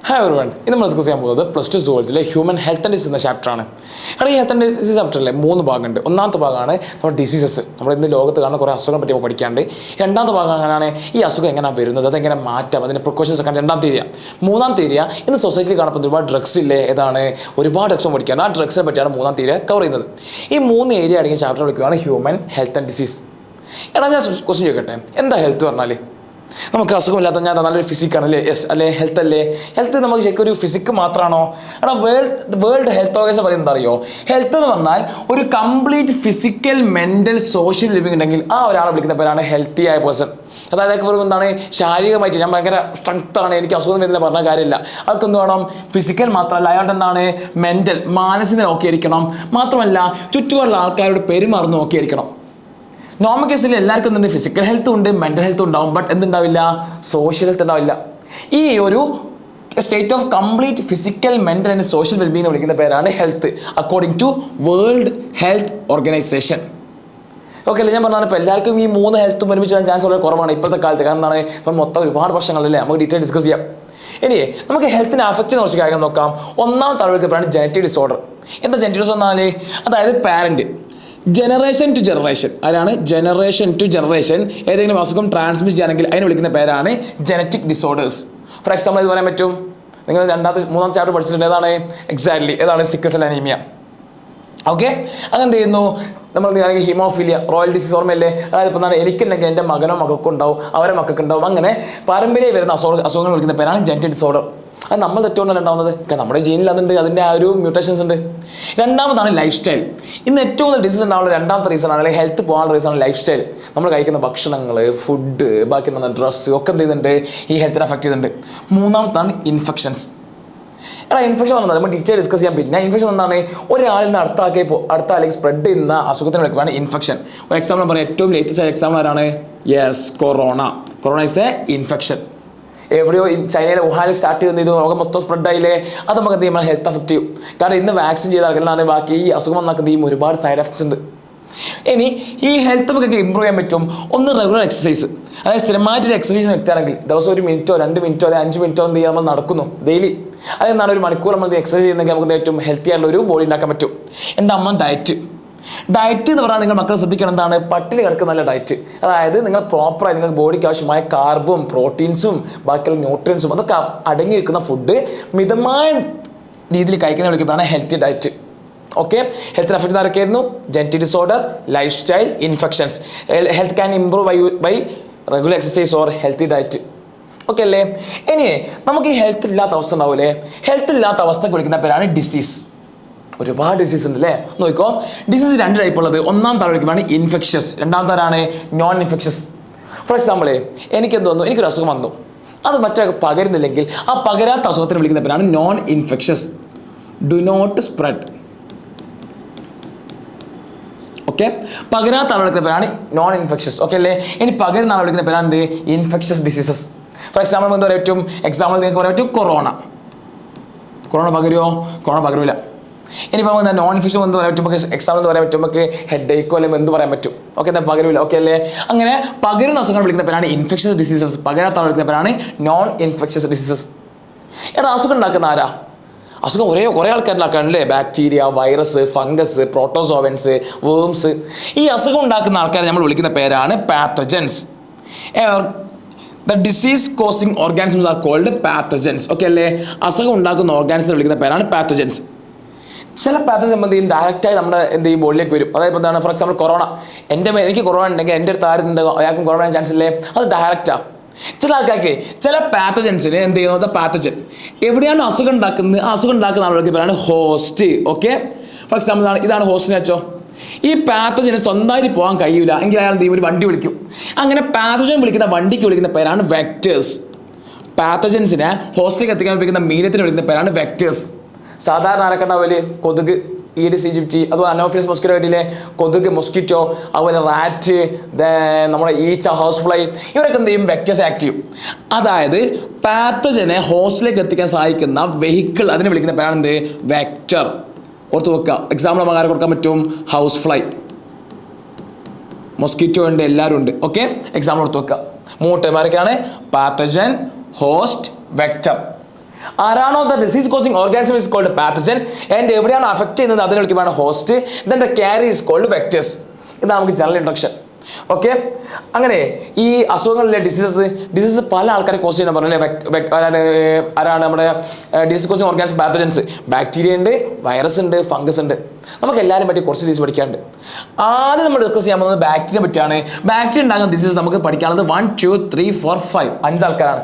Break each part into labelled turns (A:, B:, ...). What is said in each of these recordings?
A: Hi everyone, ഇന്ന് നമ്മൾ discuss ചെയ്യാൻ പോകുന്നത് +2 സുവോളജിയിലെ ഹ്യൂമൻ ഹെൽത്ത് ആൻഡ് ഡിസീസ് എന്ന ചാപ്റ്ററാണ്. ഈ ഹെൽത്ത് ആൻഡ് ഡിസീസ് ചാപ്റ്ററിലെ 3 ഭാഗമുണ്ട്. ഒന്നാമത്തെ ഭാഗമാണ് നമ്മുടെ ഡിസീസസ്, നമ്മൾ ഇന്ന് ലോകത്ത് കാണുന്ന കുറേ അസുഖങ്ങളെ പറ്റി പഠിക്കാണ്ട്. രണ്ടാമത്തെ ഭാഗം അങ്ങനെയാണ് ഈ അസുഖം എങ്ങനെയാണ് വരുന്നത്, അതെങ്ങനെ മാറ്റാം, അതിൻ്റെ പ്രിക്കോഷൻസ് ഒക്കെ രണ്ടാമത്തെ ഏരിയ. മൂന്നാമത്തെ ഏരിയ ഇന്ന് സൊസൈറ്റിയിൽ കാണുമ്പോൾ ഒരുപാട് ഡ്രഗ്സ് ഇല്ലേ, ഏതാണ് ഒരുപാട് ഡ്രഗ്സ് പഠിക്കാണ്. ആ ഡ്രഗ്സിനെ പറ്റിയാണ് മൂന്നാമത്തെ ഏരിയ കവർ ചെയ്യുന്നത്. ഈ 3 ഏരിയ അടങ്ങിയ ചാപ്റ്റർ വിളിക്കുകയാണ് ഹ്യൂമൻ ഹെൽത്ത് ആൻഡ് ഡിസീസ്. ഞാൻ ക്വസ്റ്റ്യൻ ചോദിക്കട്ടെ, എന്താ ഹെൽത്ത് പറഞ്ഞാൽ? നമുക്ക് അസുഖമില്ലാത്ത ഞാൻ നല്ലൊരു ഫിസിക്കാണല്ലേ? യെസ് അല്ലേ? ഹെൽത്ത് അല്ലേ? ഹെൽത്ത് നമുക്ക് ശരിക്കും ഒരു ഫിസിക്ക് മാത്രമാണോ? വേൾഡ് ഹെൽത്ത് ഓർഗനൈസേഷൻ പറയുന്നത് അറിയോ? ഹെൽത്ത് എന്ന് പറഞ്ഞാൽ ഒരു complete physical mental social living ഉണ്ടെങ്കിൽ ആ ഒരാളെ വിളിക്കുന്ന പേരാണ് ഹെൽത്തി ആയ പേഴ്സൺ. അതായത് പറയുമ്പോൾ എന്താണ്, ശാരീരികമായിട്ട് ഞാൻ ഭയങ്കര സ്ട്രെങ്ത്താണ്, എനിക്ക് അസുഖം വരുന്നില്ല പറഞ്ഞ കാര്യമില്ല. അവർക്ക് എന്ത് വേണം? ഫിസിക്കൽ മാത്രമല്ല, അയാളുടെ എന്താണ് മെൻ്റൽ, മാനസിക നോക്കിയിരിക്കണം. മാത്രമല്ല ചുറ്റുമുള്ള ആൾക്കാരോട് പെരുമാറുന്ന നോക്കിയിരിക്കണം. നോർമൽ കേസിൽ എല്ലാവർക്കും എന്തുണ്ട്? ഫിസിക്കൽ ഹെൽത്തും ഉണ്ട്, മെൻ്റൽ ഹെൽത്തും ഉണ്ടാവും. ബട്ട് എന്തുണ്ടാവില്ല? സോഷ്യൽ ഹെൽത്ത് ഉണ്ടാവില്ല. ഈ ഒരു state of complete physical mental and social വെൽബീങ്ങിനെ വിളിക്കുന്ന പേരാണ് health, according to World Health Organization. Okay അല്ലേ? ഞാൻ പറഞ്ഞാൽ ഇപ്പോൾ എല്ലാവർക്കും ഈ 3 ഹെൽത്തും ഒരുമിച്ച് വരാൻ ചാൻസ് വളരെ കുറവാണ് ഇപ്പോഴത്തെ കാലത്ത്. കാരണം എന്താണ്, ഇപ്പം മൊത്തം ഒരുപാട് പ്രശ്നങ്ങളല്ലേ, നമുക്ക് ഡീറ്റെയിൽ ഡിസ്കസ് ചെയ്യാം. ഇനി നമുക്ക് ഹെൽത്തിനെ അഫക്റ്റ് ചെയ്യുന്ന കുറച്ച് കാര്യങ്ങൾ നോക്കാം. ഒന്നാമത്തെ ആളുകൾക്ക് പേരാണ് ജനറ്റിക് ഡിസോർഡർ. എന്താ ജനറ്റിക് ഡിസോർഡർ എന്നാൽ? അതായത് പാരൻറ്റ് ജനറേഷൻ ടു ജനറേഷൻ, ആരാണ്? ജനറേഷൻ ടു ജനറേഷൻ ഏതെങ്കിലും അസുഖം ട്രാൻസ്മിറ്റ് ചെയ്യുകയാണെങ്കിൽ അതിനെ വിളിക്കുന്ന പേരാണ് ജനറ്റിക് ഡിസോർഡേഴ്സ്. ഫോർ എക്സാമ്പിൾ ഇത് പറയാൻ പറ്റും, നിങ്ങൾ 2-3 ചാപ്റ്റർ പഠിച്ചിട്ടുണ്ട്. ഏതാണ് എക്സാക്ട്ലി? ഏതാണ്? Sickle cell anaemia. ഓക്കെ, അതെന്ത് ചെയ്യുന്നു? നമ്മൾ ഹീമോഫീലിയ, റോയൽ ഡിസീസ് ഓർമ്മയില്ലേ? അതായത് ഇപ്പോൾ എന്താണ്, എനിക്കുണ്ടെങ്കിൽ എൻ്റെ മകനോ മകൾക്കും ഉണ്ടാവും, അവരെ മക്കൾക്ക് ഉണ്ടാവും. അങ്ങനെ പാരമ്പര്യം വരുന്ന അസുഖങ്ങൾ വിളിക്കുന്ന പേരാണ് ജനറ്റിക് ഡിസോർഡർ. അത് നമ്മൾ തെറ്റുകൊണ്ടല്ല ഉണ്ടാവുന്നത്, നമ്മുടെ ജീനിൽ അതുണ്ട്, അതിൻ്റെ ആ ഒരു മ്യൂട്ടേഷൻസ് ഉണ്ട്. രണ്ടാമതാണ് ലൈഫ് സ്റ്റൈൽ. ഇന്ന് ഏറ്റവും കൂടുതൽ ഡിസീസ് ഉണ്ടാവുന്ന രണ്ടാമത്തെ റീസൺ ആണ്, അല്ലെങ്കിൽ ഹെൽത്ത് പോകാനുള്ള റീസൺ ആണ് ലൈഫ് സ്റ്റൈൽ. നമ്മൾ കഴിക്കുന്ന ഭക്ഷണങ്ങൾ, ഫുഡ്, ബാക്കി ഡ്രസ്സ് ഒക്കെ എന്ത് ചെയ്യുന്നുണ്ട്? ഈ ഹെൽത്തിനെ അഫക്ട് ചെയ്യുന്നുണ്ട്. മൂന്നാമത്താണ് ഇൻഫെക്ഷൻസ്. ഇൻഫെക്ഷൻ വന്നാൽ നമ്മൾ ഡീറ്റെയിൽ ഡിസ്കസ് ചെയ്യാം. പിന്നെ ഇൻഫെക്ഷൻ എന്താണ്? ഒരാളിൽ നിന്ന് അടുത്ത ആളിലേക്ക് സ്പ്രെഡ് ചെയ്യുന്ന അസുഖത്തിന് വിളിക്കുകയാണ് ഇൻഫെക്ഷൻ. ഒരു എക്സാമ്പിൾ പറയാം, ഏറ്റവും ലേറ്റസ്റ്റ് ആയ എക്സാമ്പിൾ ആരാണ്? Yes, corona. Corona is A infection. എവിടെയോ ചൈനയിലെ വുഹാനിൽ സ്റ്റാർട്ട് ചെയ്യുന്ന ഇത് ലോകം മൊത്തം സ്പ്രെഡ് ആയില്ലേ? അത് നമുക്ക് എന്ത് ചെയ്യും? ഹെൽത്ത് അഫക്റ്റ് ചെയ്യും. കാരണം ഇന്ന് വാക്സിൻ ചെയ്ത ആൾക്കാരാണ് ബാക്കി ഈ അസുഖം വന്നാക്കുന്ന ഈ ഒരുപാട് സൈഡ് എഫക്ട്സ് ഉണ്ട്. ഇനി ഈ ഹെൽത്ത് നമുക്ക് ഇമ്പ്രൂവ് ചെയ്യാൻ പറ്റും. ഒന്ന് റെഗുലർ എക്സസൈസ്, അതായത് സ്ഥിരമായിട്ടൊരു എക്സസൈസ് നിർത്തുകയാണെങ്കിൽ ദിവസം 1 മിനിറ്റോ 2 മിനിറ്റോ അല്ലെങ്കിൽ 5 മിനിറ്റോ എന്ത് ചെയ്യാൻ നമ്മൾ നടക്കുന്നു ഡെയിലി. അതെന്താണ്, 1 മണിക്കൂർ നമ്മൾ എക്സസൈസ് ചെയ്യുന്നെങ്കിൽ നമുക്ക് ഏറ്റവും ഹെൽത്തി ആയിട്ടുള്ള ഒരു ബോഡി ഉണ്ടാക്കാൻ പറ്റും. എൻ്റെ അമ്മ ഡയറ്റ് എന്ന് പറഞ്ഞാൽ നിങ്ങൾ മക്കളെ ശ്രദ്ധിക്കണം. എന്താണ്? പട്ടിണി കിടക്കുന്ന നല്ല ഡയറ്റ്. അതായത് നിങ്ങൾ പ്രോപ്പറായി നിങ്ങൾക്ക് ബോഡിക്ക് ആവശ്യമായ കാർബും പ്രോട്ടീൻസും ബാക്കിയുള്ള ന്യൂട്രിയൻസും അതൊക്കെ അടങ്ങിയിരിക്കുന്ന ഫുഡ് മിതമായ രീതിയിൽ കഴിക്കുന്ന വിളിക്കുന്നതാണ് ഹെൽത്തി ഡയറ്റ്. ഓക്കെ, ഹെൽത്തിന് അഫക്റ്റ് ചെയ്യുന്ന ആരൊക്കെയായിരുന്നു? Genetic disorder, lifestyle, infections. Health can improve by regular exercise or healthy diet. Okay അല്ലേ? ഇനി നമുക്ക് ഈ ഹെൽത്ത് ഇല്ലാത്ത അവസ്ഥ ഉണ്ടാവില്ലേ? ഹെൽത്ത് ഇല്ലാത്ത അവസ്ഥക്ക് വിളിക്കുന്ന പേരാണ് ഡിസീസ്. ഒരുപാട് ഡിസീസ് ഉണ്ട് അല്ലേ? നോക്കിക്കോ, ഡിസീസ് 2 ടൈപ്പ് ഉള്ളത്. ഒന്നാമത്തെ വിളിക്കുന്നതാണ് ഇൻഫെക്ഷ്യസ്, രണ്ടാമത്തെ ആരാണ്? Non infectious. ഫോർ എക്സാമ്പിൾ, എനിക്കെന്ത് വന്നു? എനിക്കൊരു അസുഖം വന്നു, അത് മറ്റേ പകരുന്നില്ലെങ്കിൽ ആ പകരാത്ത അസുഖത്തിന് വിളിക്കുന്ന പേരാണ് non infectious. Do not spread. Okay, പകരാത്ത ആളെ വിളിക്കുന്ന പേരാണ് നോൺ ഇൻഫെക്ഷ്യസ്. ഓക്കെ അല്ലേ? ഇനി പകരുന്ന ആളെ വിളിക്കുന്ന പേരാണ് എന്ത്? Infectious diseases. ഫോർ എക്സാമ്പിൾ എന്താ പറയാൻ പറ്റും? എക്സാമ്പിൾ നിങ്ങൾക്ക് പറയാൻ പറ്റും കൊറോണ. കൊറോണ പകരുമോ? കൊറോണ പകരില്ല. ഇനിയിപ്പോൾ എന്താ നോൺ ഇൻഫെക്ഷൻ എന്ന് പറയാൻ പറ്റും? എക്സാമ്പിൾ എന്ന് പറയാൻ പറ്റും നമുക്ക് ഹെഡ് ഏക്കോ അല്ലെങ്കിൽ എന്ത് പറയാൻ പറ്റും? ഓക്കെ, എന്താ പകരില്ല. ഓക്കെ അല്ലേ? അങ്ങനെ പകരുന്ന അസുഖങ്ങൾ വിളിക്കുന്ന പേരാണ് ഇൻഫെക്ഷ്യസ് ഡിസീസസ്, പകരാത്ത ആൾ വിളിക്കുന്ന പേരാണ് നോൺ ഇൻഫെക്ഷ്യസ് ഡിസീസസ്. അസുഖം ഉണ്ടാക്കുന്ന ആരാ? അസുഖം കുറേ ആൾക്കാരുണ്ടാക്കാനല്ലേ? Bacteria, virus, fungus, protozoans, worms. ഈ അസുഖം ഉണ്ടാക്കുന്ന ആൾക്കാരെ നമ്മൾ വിളിക്കുന്ന പേരാണ് pathogens. The disease causing organisms are called pathogens. Okay അല്ലേ? അസുഖം ഉണ്ടാക്കുന്ന ഓർഗാനിസത്തെ വിളിക്കുന്ന പേരാണ് പാത്തജൻസ്. ചില പാത്തജൻ സംബന്ധിച്ച് ഡയറക്റ്റായി നമ്മുടെ എന്ത് ചെയ്യും? ബോഡിയിലേക്ക് വരും. അതായത് എന്താണ്? ഫോർ എക്സാമ്പിൾ കൊറോണ, എനിക്ക് കൊറോണ ഉണ്ടെങ്കിൽ എൻ്റെ അടുത്ത് ആരുന്നുണ്ടോ അയാൾക്കും കൊറോണ വരാൻ ചാൻസ് ഇല്ലേ? അത് ഡയറക്റ്റാണ്. ചില ആൾക്കാർക്ക് ചില പാത്തജൻസിന് എന്ത് ചെയ്യുന്നത്? പാത്തജൻ എവിടെയാണ് അസുഖം ഉണ്ടാക്കുന്നത്? ആ അസുഖം ഉണ്ടാക്കുന്ന ആളുകൾക്ക് പേരാണ് ഹോസ്റ്റ്. ഓക്കെ, ഫോർ എക്സാമ്പിൾ ഇതാണ് ഹോസ്റ്റിനെ വെച്ചോ. ഈ പാത്തജന് സ്വന്തമായിട്ട് പോകാൻ കഴിയില്ല എങ്കിൽ അയാൾ ഒരു വണ്ടി വിളിക്കും. അങ്ങനെ പാത്തജൻ വിളിക്കുന്ന വണ്ടിക്ക് വിളിക്കുന്ന പേരാണ് വെക്ടേഴ്സ്. പാത്തജൻസിനെ ഹോസ്റ്റിലേക്ക് എത്തിക്കാൻ ഉപയോഗിക്കുന്ന മീഡിയത്തിന് വിളിക്കുന്ന പേരാണ് വെക്ടേഴ്സ്. സാധാരണ ആരൊക്കെണ്ടാവില്ലേ? കൊതുക്, ഈഡിസ് ഈജിപ്റ്റി, അതുപോലെ അനോഫിലസ് മൊസ്കിറ്റോ ആയിട്ടില്ലേ? കൊതുക്, മൊസ്കിറ്റോ, അതുപോലെ റാറ്റ്, നമ്മുടെ ഈച്ച, ഹൗസ് ഫ്ലൈ, ഇവരൊക്കെ എന്ത് ചെയ്യും? വെക്ടേഴ്സ് ആക്ട് ചെയ്യും. അതായത് പാത്തജനെ ഹോസ്റ്റിലേക്ക് എത്തിക്കാൻ സഹായിക്കുന്ന വെഹിക്കിൾ, അതിനെ വിളിക്കുന്ന പേരാണ് എന്ത്? വെക്ടർ. ഓർത്ത് വെക്കുക. എക്സാമ്പിൾ നമുക്ക് ആരെ കൊടുക്കാൻ പറ്റും? ഹൗസ് ഫ്ലൈ, മൊസ്കിറ്റോ ഉണ്ട്, എല്ലാവരും ഉണ്ട്. ഓക്കെ, എക്സാമ്പിൾ ഓർത്ത് വെക്കുക. 3 ടൈമാരൊക്കെയാണ്: പാത്തജൻ, ഹോസ്റ്റ്, വെക്ടർ. ആരാണോ the disease causing organism is called pathogen and എവിടെയാണ് അഫക്ട് ചെയ്യുന്നത് അതിനെ വിളിക്കുകയാണ് host, then the carry is called vectors. ഇതാണ് നമുക്ക് ജനറൽ ഇൻട്രൊഡക്ഷൻ. ഓക്കെ, അങ്ങനെ ഈ അസുഖങ്ങളിലെ ഡിസീസസ് പല ആൾക്കാരെ കോസ് ചെയ്യുന്ന പറഞ്ഞാൽ ആരാണ് നമ്മുടെ disease causing organism pathogens. Bacteria ഉണ്ട്, വൈറസ് ഉണ്ട്, ഫംഗസ് ഉണ്ട്. നമുക്ക് എല്ലാവരും പറ്റി കുറച്ച് ഡിസീസ് പഠിക്കാനുണ്ട്. ആദ്യം നമ്മൾ ഡിസ്കസ് ചെയ്യാൻ പോകുന്നത് ബാക്ടീരിയ പറ്റിയാണ്. ബാക്ടീരിയ ഉണ്ടാകുന്ന ഡിസീസ് നമുക്ക് പഠിക്കാനുള്ളത് 1, 2, 3, 4, 5 5 ആൾക്കാരാണ്.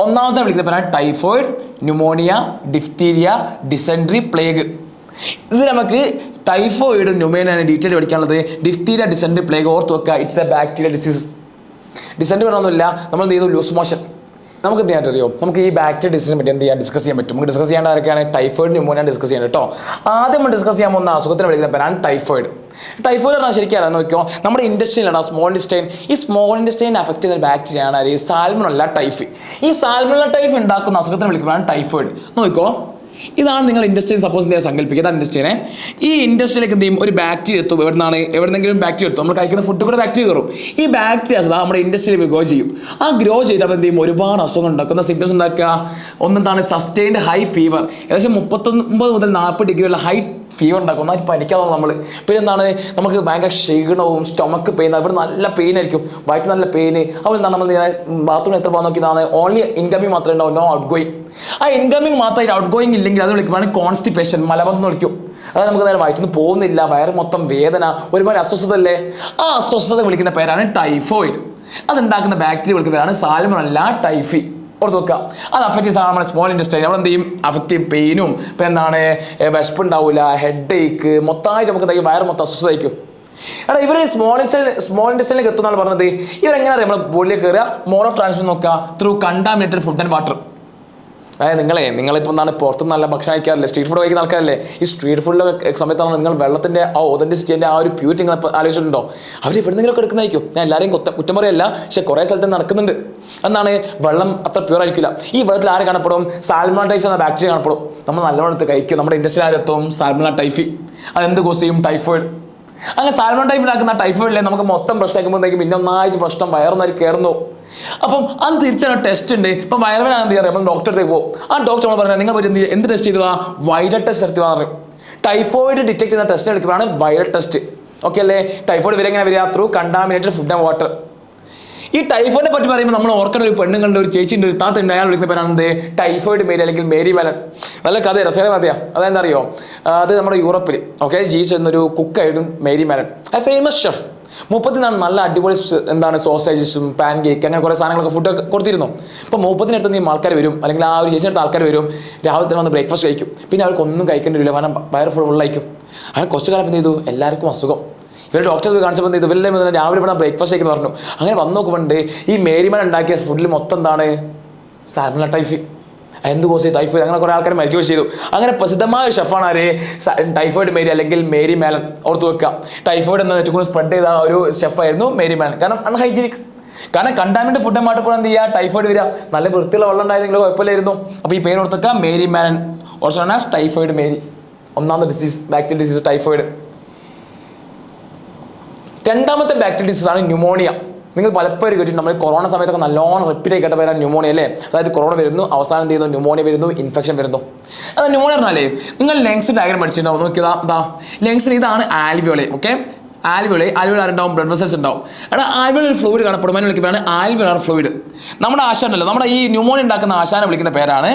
A: ഒന്നാമത്തെ വിളിക്കുന്ന പേരാണ് typhoid, pneumonia, diphtheria, dysentery, plague. ഇത് നമുക്ക് ടൈഫോയിഡ് ന്യൂമോണിയാണ് ഡീറ്റെയിൽ പഠിക്കാനുള്ളത്. ഡിഫ്തീരിയ, ഡിസെൻട്രി, പ്ലേഗ് ഓർത്ത് വെക്കുക. It's A bacteria disease. Dysentery വേണമെന്നില്ല, നമ്മൾ എന്ത് ചെയ്യുന്നു, ലൂസ് മോഷൻ. നമുക്ക് എന്ത് ചെയ്യാൻ അറിയോ, നമുക്ക് ഈ ബാക്ടീരിയ ഡിസീസിനെ പറ്റി എന്ത് ചെയ്യാൻ ഡിസ്കസ് ചെയ്യാൻ പറ്റും. നമുക്ക് ഡിസ്കസ് ചെയ്യേണ്ട ആരൊക്കെയാണ്, ടൈഫോയിഡ്, ന്യൂമോണിയ ഡിസ്കസ് ചെയ്യേണ്ടത് കേട്ടോ. ആദ്യം നമ്മൾ ഡിസ്കസ് ചെയ്യാൻ പോകുന്ന അസുഖത്തിന് വിളിക്കുന്ന പേരാണ് ടൈഫോയിഡ്. ടൈഫോയിഡ് പറഞ്ഞാൽ ശരിക്കും അറിയാൻ നോക്കിയോ, നമ്മുടെ ഇൻഡസ്ട്രിയിലാണ് സ്മോൾ ഇൻഡസ്ട്രൈൻ. ഈ സ്മോൾ ഇൻഡസ്ട്രൈൻ അഫക്ട് ചെയ്യുന്ന ബാക്ടീരിയയാണ് ഈ സാൽമണല്ല ടൈഫി. ഈ സാൽമണല്ല ടൈഫ് ഉണ്ടാക്കുന്ന അസുഖത്തിന് വിളിക്കുന്നതാണ് ടൈഫോയിഡ്. നോക്കിക്കോ, ഇതാണ് നിങ്ങൾ ഇൻഡസ്ട്രിയിൽ സപ്പോസ് എന്ത് ചെയ്യാൻ സങ്കല്പിക്കുക. ഇതാണ് ഇൻഡസ്ട്രിയെ. ഈ ഇൻഡസ്ട്രിയിലേക്ക് എന്ത് ചെയ്യും, ഒരു ബാക്ടീരിയ എത്തും. എവിടെന്നെങ്കിലും ബാക്ടീരിയ എത്തും. നമ്മൾ കഴിക്കുന്ന ഫുഡ് കൂടെ ബാക്ടീരിയ കയറും. ഈ ബാക്ടീരിയാസ് നമ്മുടെ ഇൻഡസ്ട്രിയിൽ ഗ്രോ ചെയ്യും. ആ ഗ്രോ ചെയ്തപ്പോൾ എന്ത് ചെയ്യും, ഒരുപാട് അസുഖങ്ങൾ ഉണ്ടാക്കുന്ന സിംറ്റംസ് ഉണ്ടാക്കുക. ഒന്നെന്താണ് സസ്റ്റൈൻഡ് ഹൈ ഫീവർ, ഏകദേശം 39 മുതൽ 40 ഡിഗ്രിയുള്ള ഹൈ ഫീവർ ഉണ്ടാക്കും. ഒന്നായിട്ട് പനിക്കാതെ നമ്മൾ. പിന്നെ എന്താണ്, നമുക്ക് ഭയങ്കര ക്ഷീണവും സ്റ്റൊമക്ക് പെയിൻ, അവിടെ നല്ല പെയിൻ ആയിരിക്കും, വയറ്റ് നല്ല പെയിന്. അവിടെ എന്താണ് നമ്മൾ ബാത്റൂമിൽ എത്ര പോകാൻ നോക്കിയതാണ്, ഓൺലി ഇൻകമിങ് മാത്രമേ ഉണ്ടാവും, നോ ഔട്ട് ഗോയിങ്. ആ ഇൻകമിങ് മാത്രമായിട്ട് ഔട്ട് ഗോയിങ് ഇല്ലെങ്കിൽ അത് വിളിക്കുമ്പോൾ കോൺസ്റ്റിപ്പേഷൻ, മലബന്ധം എന്ന് വിളിക്കും. അതായത് നമുക്ക് നേരെ വയറ്റിൽ നിന്ന് പോകുന്നില്ല, വയറ് മൊത്തം വേദന, ഒരുപാട് അസ്വസ്ഥത അല്ലേ. ആ അസ്വസ്ഥത വിളിക്കുന്ന പേരാണ് ടൈഫോയിഡ്. അതുണ്ടാക്കുന്ന ബാക്ടീരിയ വിളിക്കുന്ന പേരാണ് സാൽമണല്ല ടൈഫി. ഓർത്ത് വെക്കുക. അത് അഫക്റ്റ് ചെയ്യുന്ന നമ്മുടെ സ്മോൾ ഇൻഡസ്ട്രി. അവിടെ എന്ത് ചെയ്യും, അഫക്റ്റ് ചെയ്യും, പെയിനും, ഇപ്പം എന്താണ് വിശപ്പ് ഉണ്ടാവില്ല, ഹെഡ് ഏക്ക്, മൊത്തമായിട്ട് നമുക്ക് എന്തായാലും വയറ് മൊത്തം അസ്വസ്ഥതയ്ക്കും. എടാ ഇവർ സ്മോൾ ഇൻഡസ്ട്രിയിലേക്ക് എത്തുന്നതാണ് പറഞ്ഞത്. ഇവരെങ്ങനെ അറിയാം നമ്മുടെ ബോഡിയിലേക്ക് കയറുക, മോഡ് ഓഫ് ട്രാൻസ്മിഷൻ നോക്കുക through contaminated food and water. അതായത് നിങ്ങളിപ്പോൾ എന്താണ് പുറത്തുനിന്ന് നല്ല ഭക്ഷണം കഴിക്കാറില്ലേ, സ്ട്രീറ്റ് ഫുഡ് കഴിക്കുന്ന ആൾക്കാരല്ലേ. ഈ സ്ട്രീറ്റ് ഫുഡിലൊക്കെ സമയത്താണ് നിങ്ങൾ വെള്ളത്തിൻ്റെ ആ ഒതൻറ്റിസിറ്റിൻ്റെ ആ ഒരു പ്യൂരിറ്റി നിങ്ങൾ ആലോചിച്ചിട്ടുണ്ടോ. അവർ എവിടെന്നെങ്കിലൊക്കെ എടുക്കുന്നതായിരിക്കും. ഞാൻ എല്ലാവരെയും കുറ്റം പറയല്ല, പക്ഷേ കുറേ സ്ഥലത്ത് നടക്കുന്നുണ്ട്. എന്താണ്, വെള്ളം അത്ര പ്യൂർ ആയിരിക്കില്ല. ഈ വെള്ളത്തിൽ ആര് കാണപ്പെടും, സാൽമണ ടൈഫി എന്ന ബാക്ടീരിയ കാണപ്പെടും. നമ്മൾ നല്ലോണം എടുത്ത് കഴിക്കും. നമ്മുടെ ഇൻഡസ്ട്രി ആരെത്തും, സാൽമണ ടൈഫി. അതെന്ത് കോസ് ചെയ്യും, ടൈഫോയിഡ്. അങ്ങനെ സാൽമൺ ടൈഫിലാക്കുന്ന ടൈഫോയിഡിലെ നമുക്ക് മൊത്തം പ്രശ്നം ആക്കുമ്പോഴത്തേക്കും പിന്നെ ഒന്നായിട്ട് പ്രശ്നം വയറൊന്നായി കയറുന്നു. അപ്പം അത് തിരിച്ചാണ് ടെസ്റ്റ് ഉണ്ട്. ഇപ്പം വയറുവേദന എന്ത് ചെയ്യാറ്, നമ്മൾ ഡോക്ടറേക്ക് പോകും. ആ ഡോക്ടർ നമ്മൾ പറഞ്ഞാൽ നിങ്ങൾ പറ്റി എന്ത് ടെസ്റ്റ് ചെയ്തു, വൈറൽ ടെസ്റ്റ് എടുത്തു പറയും. ടൈഫോയിഡ് ഡിറ്റക്ട് ചെയ്യുന്ന ടെസ്റ്റ് എടുക്കുകയാണ് വൈറൽ ടെസ്റ്റ്. ഓക്കെ അല്ലേ. ടൈഫോയിഡ് വരെ എങ്ങനെ വരിക, through contaminated food and water. ഈ ടൈഫോയിഡിനെ പറ്റി പറയുമ്പോൾ നമ്മൾ ഓർക്കേണ്ട ഒരു പെണ്ണുങ്ങളുടെ ഒരു ചേച്ചിൻ്റെ ഒരു താത്തുണ്ട്. അയാൾ വിളിക്കുന്ന പേരാണ് ടൈഫോയിഡ് മേരി അല്ലെങ്കിൽ മേരി വാലൻ. നല്ല കഥ, രസകര കഥയാണ്. അതെന്താ അറിയോ, അത് നമ്മുടെ യൂറോപ്പിൽ ജീവിച്ചിരുന്നൊരു കുക്കായിരുന്നു മേരി വാലൻ. ആ ഫേമസ് ഷെഫ്. 30 നല്ല അടിപൊളി എന്താണ് സോസേജസും പാൻ കേക്ക് അങ്ങനെ കുറേ സാധനങ്ങളൊക്കെ ഫുഡ് കൊടുത്തിരുന്നു. ഇപ്പോൾ 30 നീ ആൾക്കാർ വരും, അല്ലെങ്കിൽ ആ ഒരു ചേച്ചിയുടെ ആൾക്കാർ വരും. രാവിലെ തന്നെ വന്ന് ബ്രേക്ക്ഫാസ്റ്റ് കഴിക്കും. പിന്നെ അവർക്ക് ഒന്നും കഴിക്കേണ്ടി വരില്ല, കാരണം വയറ് ഫുള്ളായിരിക്കും. അങ്ങനെ കുറച്ച് കാലം എന്ത് ചെയ്തു, എല്ലാവർക്കും അസുഖം. ഇവർ ഡോക്ടർ കാണിച്ചപ്പോൾ എന്ത് ചെയ്തു, ഇവരെല്ലാം രാവിലെ ഇവിടെ ബ്രേക്ക്ഫാസ്റ്റ് കഴിക്കുന്നു പറഞ്ഞു. അങ്ങനെ വന്ന് നോക്കുമ്പോണ്ട് ഈ മേരിമാൻ ഉണ്ടാക്കിയ ഫുഡിൽ മൊത്തം എന്താണ്, സാൽമണ ടൈഫി. എന്ത് കോസ് ചെയ്തു, ടൈഫോയിഡ്. അങ്ങനെ കുറേ ആൾക്കാർ മരിക്കുകയും ചെയ്തു. അങ്ങനെ പ്രസിദ്ധമായ ഒരു ഷെഫാണ് ആര്, ടൈഫോയിഡ് മേരി അല്ലെങ്കിൽ മേരി മാലൻ. ഓർത്ത് വെക്കുക. ടൈഫോയിഡ് എന്ന ഏറ്റവും കൂടുതൽ സ്പ്രെഡ് ചെയ്ത ഒരു ഷെഫായിരുന്നു മേരി മാലൻ. കാരണം അൺഹൈജീനിക്, കാരണം കണ്ടാമിനേറ്റ് ഫുഡ് മാട്ട് കൂടെ എന്ത് ചെയ്യുക, ടൈഫോയിഡ് വരിക. നല്ല വൃത്തിയുള്ള വെള്ളം ഉണ്ടായതെങ്കിലും കുഴപ്പമില്ലായിരുന്നു. അപ്പോൾ ഈ പേര് ഓർത്ത് വെക്കുക, Mary Mallon, also known as typhoid Mary. ഒന്നാമത്തെ ഡിസീസ്, ബാക്ടീരിയൽ ഡിസീസ് ടൈഫോയിഡ്. രണ്ടാമത്തെ ബാക്ടീരിയൽ ഡിസീസാണ് ന്യൂമോണിയ. നിങ്ങൾ പലപ്പോഴും കേട്ടിട്ട് നമ്മൾ കൊറോണ സമയത്തൊക്കെ നല്ലോണം റിപ്പീറ്റ് ആയി കേട്ട പേരാണ് ന്യൂമോണിയ അല്ലേ. അതായത് കൊറോണ വരുന്നു, അവസാനം എന്ത് ചെയ്യുന്നു, ന്യൂമോണിയ വരുന്നു, ഇൻഫെക്ഷൻ വരുന്നു. അത് ന്യൂമോണിയ പറഞ്ഞാലേ നിങ്ങൾ ലങ്സ് ഡയഗ്രം പഠിച്ചിട്ടുണ്ടാവും. നോക്കിയതാ, എന്താ ലങ്സിന് ഇതാണ് ആൽവിയോളെ. ഓക്കെ, ആൽവിയോളെ ആരുണ്ടാവും, ബ്ലഡ് വെസൽസ് ഉണ്ടാവും. എടാ ആൽവിയോളൽ ഫ്ലൂയിഡ് കാണപ്പെടും, അതിനെ വിളിക്കുന്നതാണ് ആൽവിയോളർ ഫ്ലൂയിഡ്. നമ്മുടെ ആശാനല്ലോ, നമ്മുടെ ഈ ന്യൂമോണിയ ഉണ്ടാക്കുന്ന ആശാനെ വിളിക്കുന്ന പേരാണ്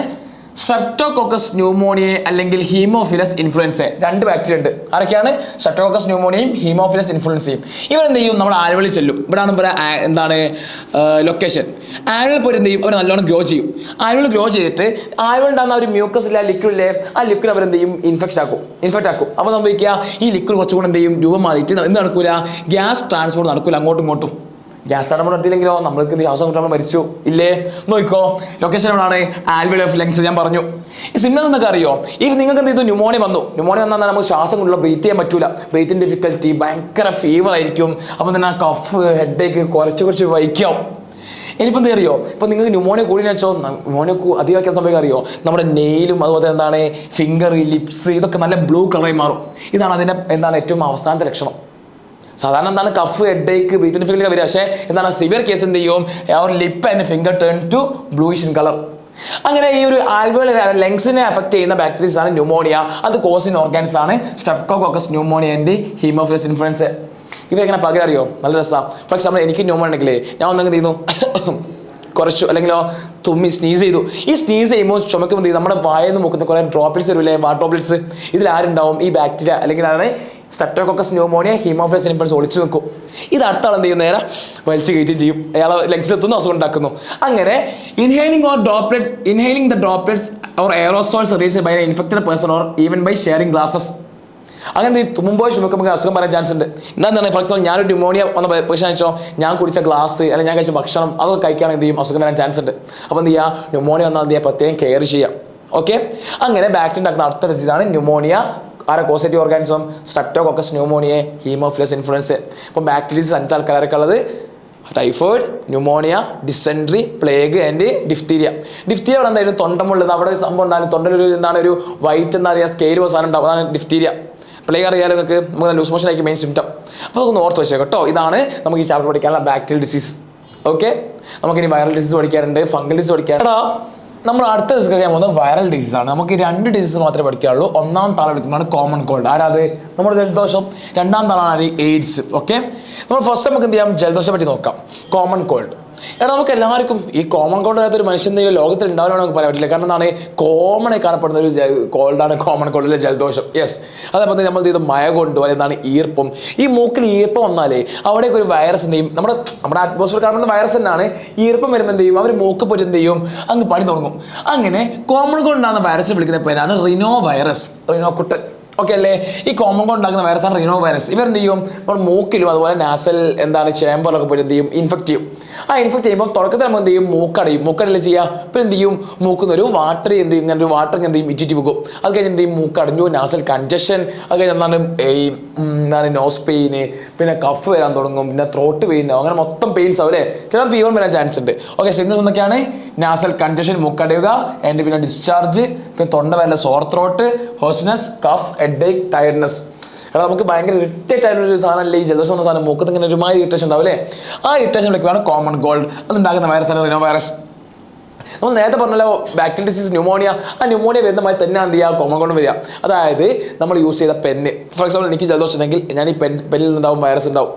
A: സ്ട്രെപ്റ്റോകോക്കസ് ന്യൂമോണിയെ അല്ലെങ്കിൽ ഹീമോഫിലസ് ഇൻഫ്ലുവൻസെ. 2 ബാക്ടീരിയ ഉണ്ട്. ആരൊക്കെയാണ്, സ്ട്രെപ്റ്റോകോക്കസ് ന്യൂമോണിയയും ഹീമോഫിലസ് ഇൻഫ്ലുവൻസയും. ഇവരെന്ത് ചെയ്യും, നമ്മുടെ ആൽവിയോളിൽ ചെല്ലും. ഇവിടെയാണ് ഇവിടെ എന്താണ് ലൊക്കേഷൻ. ആൽവിയോളിൽ പോയി എന്ത് ചെയ്യും, അവർ നല്ലോണം ഗ്രോ ചെയ്യും. ആൽവിയോൾ ഗ്രോ ചെയ്തിട്ട് ആൽവിയോൾ ഉണ്ടാകുന്ന ഒരു മ്യൂക്കസ് ഇല്ല, ലിക്വിഡില്ലേ, ആ ലിക്വിഡ് അവരെന്ത് ചെയ്യും, ഇൻഫെക്റ്റ് ആക്കും. അപ്പോൾ സംഭവിക്കുക, ഈ ലിക്വിഡ് കുറച്ചുകൂടെ എന്ത് ചെയ്യും, രൂപം മാറിയിട്ട് എന്ത് നടക്കൂല, ഗ്യാസ് ട്രാൻസ്പോർട്ട് നടക്കൂല അങ്ങോട്ടും ഇങ്ങോട്ടും. ഗ്യാസ് ട്രാൻസ്പോർട്ട് നടത്തിയില്ലെങ്കിലോ നമ്മൾക്ക് ശ്വാസം കിട്ടാൻ മരിച്ചു ഇല്ലേ. നോക്കിക്കോ, ലൊക്കേഷൻ എവിടെയാണ്, ആൽവിയോളി ഓഫ് ലങ്സ്. ഞാൻ പറഞ്ഞു ഈ സിംറ്റംസ് എന്നൊക്കെ അറിയോ. ഈ നിങ്ങൾക്ക് എന്ത് ചെയ്തു, ന്യൂമോണിയ വന്നാൽ നമുക്ക് ശ്വാസം കൊണ്ടുള്ള ബ്രീത്ത് ചെയ്യാൻ പറ്റൂല, ബ്രീത്തിങ് ഡിഫിക്കൽറ്റി, ഭയങ്കര ഫീവർ ആയിരിക്കും. അപ്പം തന്നെ കഫ്, ഹെഡേക്ക്, കുറച്ച് വൈക്കാവും. ഇനിയിപ്പോൾ എന്താ അറിയോ, ഇപ്പം നിങ്ങൾക്ക് ന്യൂമോണിയ കൂടി വെച്ചോ, ന്യൂമോണിയ അധികമാക്കാൻ സംഭവം അറിയോ, നമ്മുടെ നെയിലും അതുപോലെ എന്താണ് ഫിംഗർ, ലിപ്സ് ഇതൊക്കെ നല്ല ബ്ലൂ കളറായി മാറും. ഇതാണ് അതിൻ്റെ എന്താണ് ഏറ്റവും അവസാനത്തെ ലക്ഷണം. സാധാരണ എന്താണ് കഫ്, ഹെഡേക്ക്, ബ്രീത്തിങ് ഡിഫിക്കൽറ്റി വരിക. പക്ഷേ എന്താണ് സിവിയർ കേസ് എന്ത് ചെയ്യും, ആ ഒരു lip and finger turn to bluish in colour. അങ്ങനെ ഈ ഒരു ആൽവിയോളി ലങ്സിനെ അഫക്ട് ചെയ്യുന്ന ബാക്ടീരിയസ് ആണ് ന്യൂമോണിയ. അത് കോസിൻ ഓർഗാൻസ് ആണ് Streptococcus pneumoniae and Haemophilus influenzae. ഇവരെങ്ങനെ പകരം അറിയോ? നല്ല രസമാണ്. ഫോർ എക്സാമ്പിൾ എനിക്ക് ന്യൂമോണിയ ഉണ്ടെങ്കിലേ ഞാൻ ഒന്നെങ്കിൽ ചെയ്യുന്നു കുറച്ചു അല്ലെങ്കിലോ തുമ്മി സ്നീസ് ചെയ്തു. ഈ സ്നീസ് ചെയ്യുമ്പോൾ ചുമക്കുമ്പോൾ നമ്മുടെ വായന്ന് മുക്കുന്ന കുറേ ഡ്രോപ്ലെറ്റ്സ് വരില്ലേ, വാട്ടർ ഡ്രോപ്ലെറ്റ്സ്. ഇതിൽ ആരുണ്ടാവും? ഈ ബാക്ടീരിയ അല്ലെങ്കിൽ ആണ് സ്ട്രെപ്റ്റോകോക്കസ് ന്യൂമോണിയ ഹീമോഫിലസ് ഇൻഫ്ലുവൻസ ഒളിച്ചു നിൽക്കും. ഇത് അടുത്ത ആൾ എന്ത് ചെയ്യും? നേരെ വലിച്ചു കയറ്റുകയും ചെയ്യും. അയാൾ ലങ്സിലെത്തുന്നു, അസുഖം ഉണ്ടാക്കുന്നു. അങ്ങനെ inhaling the droplets or aerosols released by infected person or even by sharing glasses. അങ്ങനെ തുമ്മുമ്പോൾ ചുമക്കുമ്പോൾ അസുഖം പറയാൻ ചാൻസ് ഉണ്ട്. എന്താണ്? ഫോർ എക്സാമ്പിൾ ഞാനൊരു ന്യൂമോണിയ വന്ന പേഷ്യൻ അയച്ചോ, ഞാൻ കുടിച്ച ഗ്ലാസ് അല്ലെങ്കിൽ ഞാൻ കഴിച്ച ഭക്ഷണം അതൊക്കെ കഴിക്കുകയാണെങ്കിൽ എന്ത് ചെയ്യും? അസുഖം വരാൻ ചാൻസ് ഉണ്ട്. അപ്പോൾ എന്ത് ചെയ്യുക? ന്യൂമോണിയ വന്നാൽ എന്ത് ചെയ്യുക? പ്രത്യേകം കെയർ ചെയ്യാം. ഓക്കെ. അങ്ങനെ ബാക്ടീരിയ ഉണ്ടാക്കുന്ന അടുത്ത ഡിസീസാണ് ന്യൂമോണിയ. ആരെ causative organism? Streptococcus pneumonia, Haemophilus influenza. ഇപ്പം ബാക്ടീരിയസ് 5 ആൾക്കാരൊക്കെ ഉള്ളത് typhoid, pneumonia, dysentery, plague and diphtheria. Diphtheria അവിടെ എന്തായാലും തൊണ്ടമുള്ളത്, അവിടെ ഒരു സംഭവം ഉണ്ടാകും. തൊണ്ടയിൽ എന്താണ് ഒരു വൈറ്റ് എന്താ പറയുക, സ്കെയിൽ സാധനം ഉണ്ടാവും. അതാണ് ഡിഫ്തീരിയ. പ്ലേഗ് അറിയാലോ നിങ്ങൾക്ക്, നമുക്ക് ലൂസ് മോഷൻ ആയിരിക്കും മെയിൻ സിംറ്റം. അപ്പോൾ അതൊന്ന് ഓർത്ത് വെച്ചേക്കാം കേട്ടോ. ഇതാണ് നമുക്ക് ഈ ചാപ്റ്റർ പഠിക്കാനുള്ള ബാക്ടീരിയൽ ഡിസീസ്. ഓക്കെ. നമുക്കിനി വൈറൽ ഡിസീസ് പഠിക്കാറുണ്ട്, ഫംഗൽ ഡിസീസ് പഠിക്കാറുണ്ട്. നമ്മൾ അടുത്ത ഡിസ്കസ് ചെയ്യാൻ പോകുന്നത് വൈറൽ ഡിസീസ് ആണ്. നമുക്ക് 2 ഡിസീസ് മാത്രമേ പഠിക്കാറുള്ളൂ. ഒന്നാം താളം എടുക്കുന്നതാണ് കോമൺ കോൾഡ്. ആരാത്? നമ്മുടെ ജലദോഷം. രണ്ടാം താളമാണ് എയ്ഡ്സ്. ഓക്കെ. നമ്മൾ ഫസ്റ്റ് നമുക്ക് എന്ത് ചെയ്യാം? ജലദോഷം പറ്റി നോക്കാം. Common called. നമുക്ക് എല്ലാവർക്കും ഈ കോമൺ കോൾഡ് അല്ലാത്തൊരു മനുഷ്യൻ ലോകത്തിൽ ഉണ്ടാവുകയാണെന്ന് നമുക്ക് പറയാൻ പറ്റില്ല. കാരണം എന്താണ്? കോമൺ ആയി കാണപ്പെടുന്ന ഒരു കോൾഡാണ് കോമൺ കോൾഡിലെ ജലദോഷം. യെസ്. അതേപോലെ തന്നെ നമ്മൾ ഇത് മഴ കൊണ്ടു അല്ലെങ്കിൽ എന്താണ് ഈർപ്പം. ഈ മൂക്കിൽ ഈർപ്പം വന്നാലേ അവിടേക്ക് ഒരു വൈറസ് എന്ത് ചെയ്യും? നമ്മുടെ അറ്റ്മോസ്ഫിയർ കാണുന്ന വൈറസ് തന്നെയാണ്. ഈർപ്പം വരുമ്പോൾ എന്ത് ചെയ്യും? അവർ മൂക്ക് പോയിട്ട് എന്ത് ചെയ്യും? അങ്ങ് പണി തുടങ്ങും. അങ്ങനെ കോമൺ കോൾഡ് ഉണ്ടാകുന്ന വൈറസ് വിളിക്കുന്ന പേരാണ് റിനോ വൈറസ്. റിനോ കുട്ടൻ. ഓക്കെ അല്ലേ? ഈ കോമൺ കോൾഡ് ഉണ്ടാക്കുന്ന വൈറസാണ് റിനോ വൈറസ്. ഇവരെന്ത് ചെയ്യും? നമ്മൾ മൂക്കിലും അതുപോലെ നാസൽ ചേമ്പറിലൊക്കെ പോയിട്ട് എന്ത് ചെയ്യും? ഇൻഫെക്ട് ചെയ്യും. ആ ഇൻഫെക്ട് ചെയ്യുമ്പോൾ തുടക്കത്തിൽ നമ്മൾ എന്ത് ചെയ്യും? മൂക്കടയും. മൂക്കടയിൽ ചെയ്യുക. ഇപ്പം എന്ത് ചെയ്യും? മൂക്കുന്നൊരു വാട്ടർ എന്ത് ചെയ്യും? ഇങ്ങനെ ഒരു വാട്ടർ എന്ത് ചെയ്യും? ഇറ്റിറ്റ് വെക്കും. അത് കഴിഞ്ഞ് എന്ത് ചെയ്യും? മൂക്കടഞ്ഞു, നാസൽ കൺജഷൻ. അത് കഴിഞ്ഞ് എന്താണ് നോസ് പെയിന്, പിന്നെ കഫ് വരാൻ തുടങ്ങും, പിന്നെ ത്രോട്ട് പെയിൻ, അങ്ങനെ മൊത്തം പെയിൻസ് ആവും അല്ലേ? ചില ഫീവർ വരാൻ ചാൻസ് ഉണ്ട്. ഓക്കെ. സിംറ്റംസ് എന്തൊക്കെയാണ്? നാസൽ കൺജഷൻ, മൂക്കടയുക, ആൻഡ് പിന്നെ ഡിസ്ചാർജ്, പിന്നെ തൊണ്ട വരല, sore throat, hoarseness, cough, headache, tiredness. കാരണം നമുക്ക് ഭയങ്കര ഇറിറ്റേറ്റ് ആയിട്ടുള്ള സാധനം അല്ലേ ഈ ജലദോഷം എന്ന സാധനം? മൂക്കത്ത് ഇങ്ങനെ ഒരുമാതിരി ഇറിറ്റേഷൻ ഉണ്ടാവും അല്ലേ? ആ ഇറിറ്റേഷൻ വിളിക്കുകയാണ് കോമൺ കോൾഡ്. അതുണ്ടാക്കുന്ന വൈറസാണ് റിനോ വൈറസ്. നമ്മൾ നേരത്തെ പറഞ്ഞല്ലോ ബാക്ടീരിയൽ ഡിസീസ് ന്യൂമോണിയ. ആ ന്യൂമോണിയ വരുന്ന മാതിരി തന്നെ എന്ത് ചെയ്യുക? കോമൺ കോൾഡ് വരിക. അതായത് നമ്മൾ യൂസ് ചെയ്ത പെന്ന്. ഫോർ എക്സാമ്പിൾ എനിക്ക് ജലദോഷം ഉണ്ടെങ്കിൽ ഞാൻ ഈ പെന്നിൽ നിന്നുണ്ടാവും വൈറസ് ഉണ്ടാവും.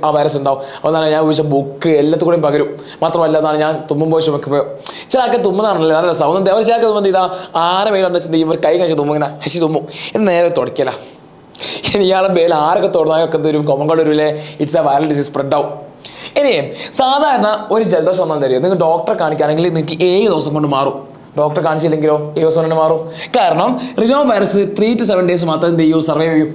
A: ആ വൈറസ് ഉണ്ടാവും. അതാണ് ഞാൻ ഉപയോഗിച്ച ബുക്ക് എല്ലാത്തും കൂടെയും പകരും. മാത്രമല്ല അതാണ് ഞാൻ തുമ്മുമ്പോൾ ചുമക്കുമ്പോൾ ചില ആൾക്ക് തുമ്മുന്നതാണല്ലോ നല്ല രസം. അവർ ചില തുമ്മുന്നത് ഇതാ ആരെ മേലെ കണ്ടെച്ചിട്ട് ഇവർ കൈ കഴിച്ച് തുമ്മും, ഇങ്ങനെ ഹെച്ചി തുമ്മും എന്ന് നേരെ തുടയ്ക്കല. ഇനി ഇയാളെ മേലെ ആരൊക്കെ തുടങ്ങാനൊക്കെ തരും കോമൺ കോൾഡ് വരില്ലേ? It's A viral disease spread ആവും. ഇനി സാധാരണ ഒരു ജലദോഷം വന്നാൽ തരുമോ? നിങ്ങൾ ഡോക്ടറെ കാണിക്കുകയാണെങ്കിൽ നിങ്ങൾക്ക് 7 ദിവസം കൊണ്ട് മാറും. ഡോക്ടറെ കാണിച്ചില്ലെങ്കിലോ 7 ദിവസം കൊണ്ട് മാറും. കാരണം റിനോ വൈറസ് 3 to 7 days മാത്രമേ എന്ത് ചെയ്യൂ? സർവൈവ് ചെയ്യൂ.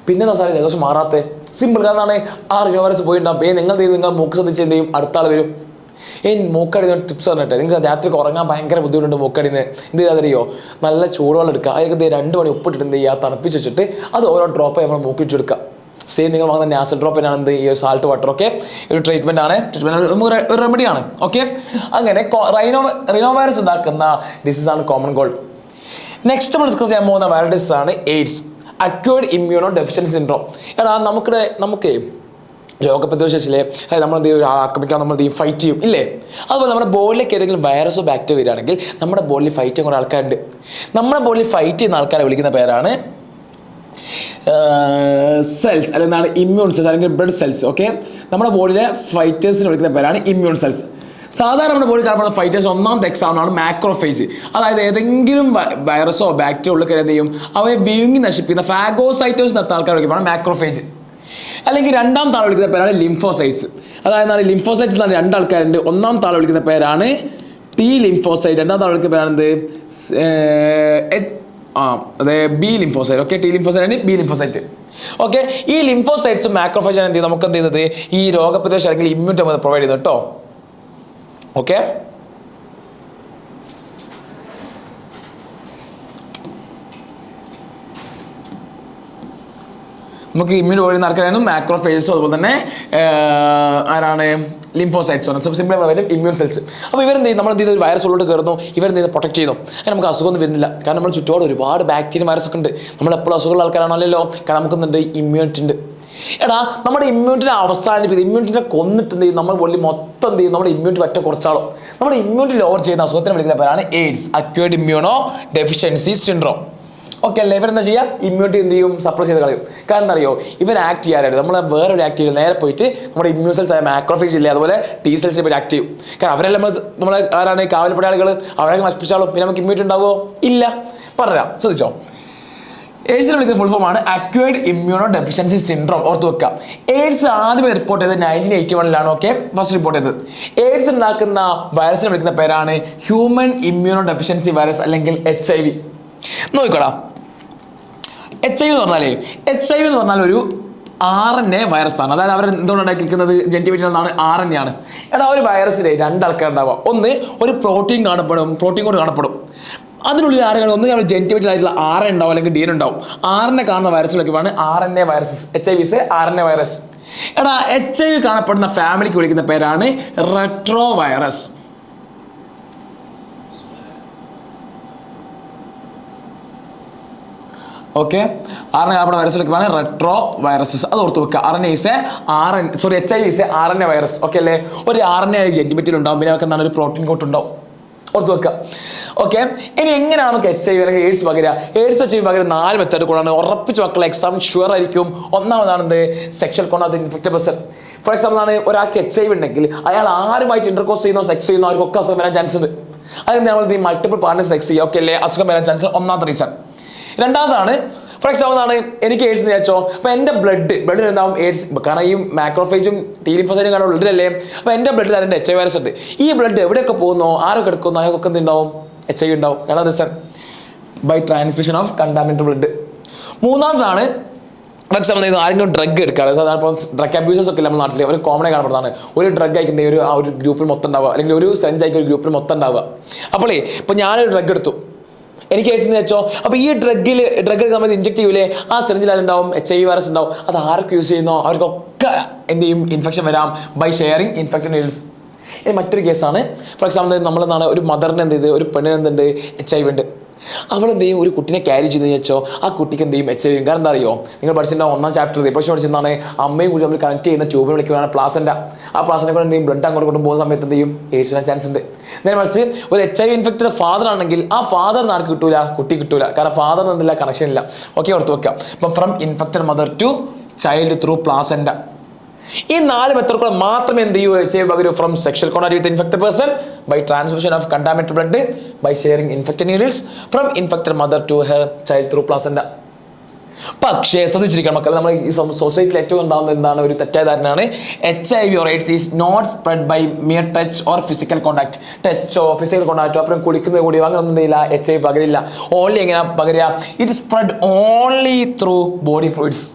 A: പിന്നെ എന്താ സാറേ ജലദോഷം മാറാത്തത്? സിമ്പിൾ. കാരണം ആ റിനോ വൈറസ് പോയിട്ടുണ്ടാകും. നിങ്ങൾ മൂക്ക് ശ്രദ്ധിച്ച് എന്ത് ചെയ്യും? അടുത്ത ആൾ വരും. മൂക്കടിന്ന് ടിപ്സ് പറഞ്ഞിട്ട് നിങ്ങൾക്ക് രാത്രി ഉറങ്ങാൻ ഭയങ്കര ബുദ്ധിമുട്ടുണ്ട് മൂക്കടിന്ന് എന്ത് ചെയ്താൽ അറിയോ? നല്ല ചൂടുവെള്ളം എടുക്കുക. അതിലേക്ക് 2 മണി ഉപ്പിട്ടിട്ട് എന്ത് ചെയ്യുക? തണുപ്പിച്ച് വെച്ചിട്ട് അത് ഓരോ ഡ്രോപ്പ് നമ്മൾ മൂക്കിച്ചെടുക്കുക. സെയിം നിങ്ങൾ വാങ്ങുന്ന നാസൽ ഡ്രോപ്പ് തന്നെയാണ് എന്ത് ഈ സാൾട്ട് വാട്ടർ. ഓക്കെ. ഒരു ട്രീറ്റ്മെന്റ് ആണ്. ഒരു റെമഡിയാണ്. ഓക്കെ. അങ്ങനെ റിനോ വൈറസ് ഉണ്ടാക്കുന്ന ഡിസീസാണ് കോമൺ കോൾഡ്. നെക്സ്റ്റ് നമ്മൾ ഡിസ്കസ് ചെയ്യാൻ പോകുന്ന വൈറൽ ഡിസീസ് ആണ് AIDS, acquired immuno deficiency syndrome. നമുക്ക് രോഗപ്രതിരോധ ശേഷിയിലെ നമ്മൾ എന്ത് ചെയ്യും? ആക്രമിക്കാൻ നമ്മൾ എന്ത് ചെയ്യും? ഫൈറ്റ് ചെയ്യും ഇല്ലേ? അതുപോലെ നമ്മുടെ ബോഡിയിലേക്ക് ഏതെങ്കിലും വൈറസോ ബാക്ടീരിയ വരികയാണെങ്കിൽ നമ്മുടെ ബോഡിയിൽ ഫൈറ്റ് ചെയ്യുന്ന കുറേ ആൾക്കാരുണ്ട്. നമ്മുടെ ബോഡിയിൽ ഫൈറ്റ് ചെയ്യുന്ന ആൾക്കാരെ വിളിക്കുന്ന പേരാണ് സെൽസ്, അല്ലെങ്കിൽ ഇമ്മ്യൂൺ സെൽസ് അല്ലെങ്കിൽ ബ്ലഡ് സെൽസ്. ഓക്കെ. നമ്മുടെ ബോഡിയിലെ ഫൈറ്റേഴ്സിനെ വിളിക്കുന്ന പേരാണ് ഇമ്മ്യൂൺ സെൽസ്. സാധാരണ നമ്മുടെ ബോഡി കാണപ്പെടുന്ന ഫൈറ്റേഴ്സ് ഒന്നാമത്തെ എക്സാമ്പിളാണ് മാക്രോഫേജ്. അതായത് ഏതെങ്കിലും വൈറസോ ബാക്ടീരിയ ഉള്ളിൽ എന്ത് ചെയ്യും? അവയെ വിഴുങ്ങി നശിപ്പിക്കുന്ന ഫാഗോസൈറ്റോസ് നടത്തുന്ന ആൾക്കാർ വിളിക്കുന്നതാണ് മാക്രോഫേജ്. അല്ലെങ്കിൽ രണ്ടാം താളം വിളിക്കുന്ന പേരാണ് ലിംഫോസൈറ്റ്സ്. അതായത് ലിംഫോസൈറ്റ്സ് എന്നാണ് 2 ആൾക്കാരുണ്ട്. ഒന്നാം താളം വിളിക്കുന്ന പേരാണ് ടി ലിംഫോസൈറ്റ്, രണ്ടാം താളം വിളിക്കുന്ന പേരാണ് അതെ B lymphocyte. Okay. T lymphocyte ആണ് ബി ലിംഫോസൈറ്റ്. ഓക്കെ. ഈ ലിംഫോസൈറ്റ്സ് മാക്രോഫേജ് എന്ത് ചെയ്യും? നമുക്ക് എന്ത് ചെയ്യുന്നത്? ഈ രോഗപ്രതിരോധ അല്ലെങ്കിൽ ഇമ്മ്യൂണിറ്റി നമുക്ക് പ്രൊവൈഡ് ചെയ്യുന്നത് കേട്ടോ. ഓക്കെ. നമുക്ക് ഇമ്മ്യൂൺ ഓടി നടക്കാനായിരുന്നു മാക്രോഫേജസും അതുപോലെ തന്നെ ആരാണ് ലിംഫോസൈറ്റ്സ് ആണ്. സിമ്പിൾ വരും ഇമ്മ്യൂൺ സെൽസ്. അപ്പോൾ ഇവരെന്ത് ചെയ്യും? നമ്മൾ എന്ത് ചെയ്ത് ഒരു വൈറസ് ഉള്ളിട്ട് കയറുന്നു, ഇവരെന്ത് ചെയ്ത് പ്രൊട്ടക്ട് ചെയ്യുന്നു. അങ്ങനെ നമുക്ക് അസുഖമൊന്നും വരുന്നില്ല. കാരണം നമ്മൾ ചുറ്റോട് ഒരുപാട് ബാക്ടീരിയ വൈറസ് ഒക്കെ ഉണ്ട്. നമ്മളെപ്പോഴും അസുഖമുള്ള ആൾക്കാരാണല്ലോ. കാരണം നമുക്കൊന്നുണ്ട് ഇമ്മ്യൂണിറ്റി ഉണ്ട്. നമ്മുടെ ഇമ്മ്യൂണിറ്റിനെ അവസാനിപ്പിക്കുന്നത് ഇമ്മ്യൂണിറ്റിനെ കൊന്നിട്ട് എന്ത് ചെയ്യും? നമ്മുടെ ബോഡി മൊത്തം എന്ത് ചെയ്യും? നമ്മുടെ ഇമ്മ്യൂണിറ്റി പറ്റ കുറച്ചാളോ നമ്മുടെ ഇമ്മ്യൂണിറ്റി ലോവർ ചെയ്യുന്ന അസുഖത്തിന് വിളിക്കുന്ന പേരാണ് AIDS, acquired immuno deficiency syndrome. Okay അല്ലേ? ഇവരെന്താ ചെയ്യുക? ഇമ്മ്യൂണിറ്റി എന്ത് ചെയ്യും? സപ്രസ് ചെയ്ത് കളയും. കാരണം എന്താ അറിയോ, ഇവർ ആക്ട് ചെയ്യാനായിട്ട് നമ്മൾ വേറൊരു ആക്ട് ചെയ്യും, നേരെ പോയിട്ട് നമ്മുടെ ഇമ്മ്യൂൺ സെൽസ് ആയ മാക്രോഫേജ് ഇല്ലേ, അതുപോലെ ടി സെൽസിനെ പോയി ആക്ട് ചെയ്യും. കാരണം അവരെല്ലാം നമ്മൾ ആരാണ് കാവൽപ്പട ആളുകൾ, അവരെ നശിപ്പിച്ചാലും പിന്നെ നമുക്ക് ഇമ്മ്യൂണിറ്റി ഉണ്ടാവുമോ? ഇല്ല. പറഞ്ഞുതരാം, ശ്രദ്ധിച്ചോ. എയ്ഡ്സിനെ വിളിക്കുന്ന ഫുൾ ഫോം ആണ് അക്വേർഡ് ഇമ്മ്യൂണോ ഡെഫിഷ്യൻസി സിൻഡ്രോം. ഓർത്ത് വെക്കുക. എയ്ഡ്സ് ആദ്യമേ റിപ്പോർട്ട് ചെയ്തത് 1981 ഓക്കെ, ഫസ്റ്റ് റിപ്പോർട്ട് ചെയ്തത്. എയ്ഡ്സ് ഉണ്ടാക്കുന്ന വൈറസിനെ വിളിക്കുന്ന പേരാണ് ഹ്യൂമൻ ഇമ്മ്യൂണോ ഡെഫിഷ്യൻസി വൈറസ് അല്ലെങ്കിൽ HIV. നോക്കിക്കോടാ, HIV എന്ന് പറഞ്ഞാൽ ഒരു RNA വൈറസാണ്. അതായത് അവർ എന്തുകൊണ്ട് ഉണ്ടാക്കിയിരിക്കുന്നത്? ജെന്റിവേറ്റിൽ നിന്നാണ്, RNA ആണ്. എടാ, ഒരു വൈറസിലെ രണ്ടാൾക്കാർ ഉണ്ടാവുക. ഒന്ന് ഒരു പ്രോട്ടീൻ കോഡ് കാണപ്പെടും. അതിനുള്ളിൽ ആരെങ്കിലും ഒന്ന് നമ്മൾ ജെന്റിവേറ്റഡ് ആയിട്ടുള്ള RNA ഉണ്ടാവും അല്ലെങ്കിൽ DNA ഉണ്ടാവും. RNA കാണുന്ന വൈറസിലൊക്കെയാണ് RNA viruses. HIV is RNA virus. എടാ, HIV കാണപ്പെടുന്ന ഫാമിലിക്ക് വിളിക്കുന്ന പേരാണ് റെട്രോ വൈറസ്. ഓക്കെ, RNA കാണപ്പെടുന്ന വൈറസിലൊക്കെയാണ് റെട്രോ വൈറസസ്. അത് ഓർത്ത് വെക്കുക. HIV is RNA virus. Okay അല്ലേ? ഒരു RNA ജെന്റിവേറ്റിൽ ഉണ്ടാവും, പിന്നെ അവർക്ക് എന്താണ് ഒരു പ്രോട്ടീൻ കോട്ട് ഉണ്ടാവും. ഓർത്ത് വെക്കുക. ഓക്കെ, ഇനി എങ്ങനെയാണ് നമുക്ക് HIV അല്ലെങ്കിൽ എയ്ഡ്സ് പകരുക? എയ്ഡ്സ് HIV പകരം 4 മെത്തേഡ് കൂടാണ്. ഉറപ്പിച്ച് മക്കളെ, എക്സാം ഷുവർ ആയിരിക്കും. ഒന്നാമതാണ് എന്ത്? Sexual contact infected person. For example ആണ്, ഒരാൾക്ക് HIV ഉണ്ടെങ്കിൽ അയാൾ ആരുമായിട്ട് ഇന്റർകോഴ്സ് ചെയ്യുന്നോ സെക്സ് ചെയ്യുന്നോ അവർക്കൊക്കെ അസുഖം വരാൻ ചാൻസ് ഉണ്ട്. അതെന്താ? നമ്മൾ മൾട്ടിപ്പിൾ പാർട്ട്നേഴ്സ് സെക്സ് ചെയ്യുക. ഓക്കെ അല്ലേ? അസുഖം വരാൻ ചാൻസ് ഒന്നാമത്തെ റീസൺ. രണ്ടാമതാണ്, ഫോർ എക്സാമ്പിൾ ആണ്, എനിക്ക് എയ്ഡ്സ് എന്ന് വെച്ചോ, അപ്പോൾ എൻ്റെ ബ്ലഡിൽ എന്താവും എയ്ഡ്സ്, കാരണം ഈ മാക്രോഫേജും ടി ലിംഫോസൈറ്റും കാരണം ബ്ലഡിലല്ലേ, അപ്പോൾ എൻ്റെ ബ്ലഡിൽ അതിൻ്റെ HIV വൈറസ് ഉണ്ട്. ഈ ബ്ലഡ് എവിടെയൊക്കെ പോകുന്നോ, ആരൊക്കെ എടുക്കുന്നോ, അതൊക്കെ എന്തുണ്ടാവും? HIV ഉണ്ടാവും. രണ്ടാം reason by transmission of contaminated blood. മൂന്നാമതാണ്, ഫോർ എക്സാമ്പിൾ ആരെങ്കിലും ഡ്രഗ് എടുക്കുകയാണ്, അപ്പോൾ ഡ്രഗ് അബ്യൂസേഴ്സ് ഒക്കെ നമ്മുടെ നാട്ടിൽ ഒരു കോമൺ കാണപ്പെടുന്നതാണ്. ഒരു ഡ്രഗ് അയക്കുന്ന ഒരു ഗ്രൂപ്പിൽ മൊത്തം ഉണ്ടാവുക, അല്ലെങ്കിൽ ഒരു സ്ട്രെഞ്ച് അയക്കുന്ന ഒരു ഗ്രൂപ്പിൽ മൊത്തം ഉണ്ടാവുക. അപ്പോൾ ഇപ്പോൾ ഞാനൊരു ഡ്രഗ് എടുത്തു, എനിക്ക് എയ്ഡ്സ് എന്ന് വെച്ചോ, അപ്പോൾ ഈ ഡ്രഗ് എടുക്കാൻ നമ്മൾ ഇഞ്ചെക്ട് ചെയ്യൂലേ, ആ സിറിഞ്ചിൽ ഉണ്ടാവും HIV വൈറസ് ഉണ്ടാവും. അത് ആരൊക്കെ യൂസ് ചെയ്യുന്നോ അവർക്കൊക്കെ എന്ത് ചെയ്യും? ഇൻഫെക്ഷൻ വരാം ബൈ ഷെയറിങ് ഇൻഫെക്റ്റഡ് നീഡിൽസ്. ഇനി മറ്റൊരു കേസാണ്, ഫോർ എക്സാമ്പിൾ നമ്മളെന്താണ് ഒരു മദറിന് എന്ത് ചെയ്ത്, ഒരു പെണ്ണിന് എന്തുണ്ട്? HIV ഉണ്ട്. അവളെന്ത് ചെയ്യും? ഒരു കുട്ടിനെ ക്യാരി ചെയ്തെന്ന് വെച്ചോ, ആ കുട്ടിക്ക് എന്ത് ചെയ്യും? HIV. കാരണം എന്താ അറിയോ? നിങ്ങൾ പഠിച്ചിട്ടുണ്ടാവും 1ാം ചാപ്റ്റർ റിപ്പോർട്ട് പഠിച്ചിരുന്നതാണ്, അമ്മയും കൂടി നമ്മൾ കണക്ട് ചെയ്യുന്ന ട്യൂബിനെ വിളിക്കുകയാണ് പ്ലാസൻ്റ. ആ പ്ലാസൻ്റ കൂടെ എന്ത് ചെയ്യും? ബ്ലഡ് അങ്ങോട്ട് കൊണ്ട് പോകുന്ന സമയത്ത് എന്ത് ചെയ്യും? എയ്ഡ്സ് വരാൻ ചാൻസ് ഉണ്ട്. നേരെ മറിച്ച് ഒരു HIV ഇൻഫെക്റ്റഡ് ഫാദർ ആണെങ്കിൽ ആ ഫാദറിന് ആർക്ക് കിട്ടൂല? കുട്ടി കിട്ടൂല. കാരണം ഫാദറിന് എന്തില്ല? കണക്ഷൻ ഇല്ല. ഓക്കെ, ഓർത്ത് വെക്കാം. അപ്പം from infected mother to child through placenta. ഈ 4 മെത്തേഡ് കൂടെ മാത്രമേ എന്ത് ചെയ്യൂ? HIV പകരൂ. From sexual contact with infected person, by transmission of contaminated blood, by sharing infected needles, from infected mother to her child through placenta. പക്ഷേ ശ്രദ്ധിച്ചിരിക്കണം മക്കൾ, നമ്മൾ ഈ സൊസൈറ്റിയിൽ ഏറ്റവും ഉണ്ടാകുന്ന എന്താണ്? ഒരു തെറ്റായ ധാരണയാണ്. HIV or AIDS is not spread by mere touch or physical contact. ടച്ചോ ഫിസിക്കൽ കോണ്ടാക്റ്റോ അപ്പുറം കുളിക്കുന്നത് കൂടിയോ അങ്ങനെ ഒന്നും ചെയ്യില്ല, HIV പകരില്ല. ഓൺലി എങ്ങനെ പകരുക? It spread only through body fluids.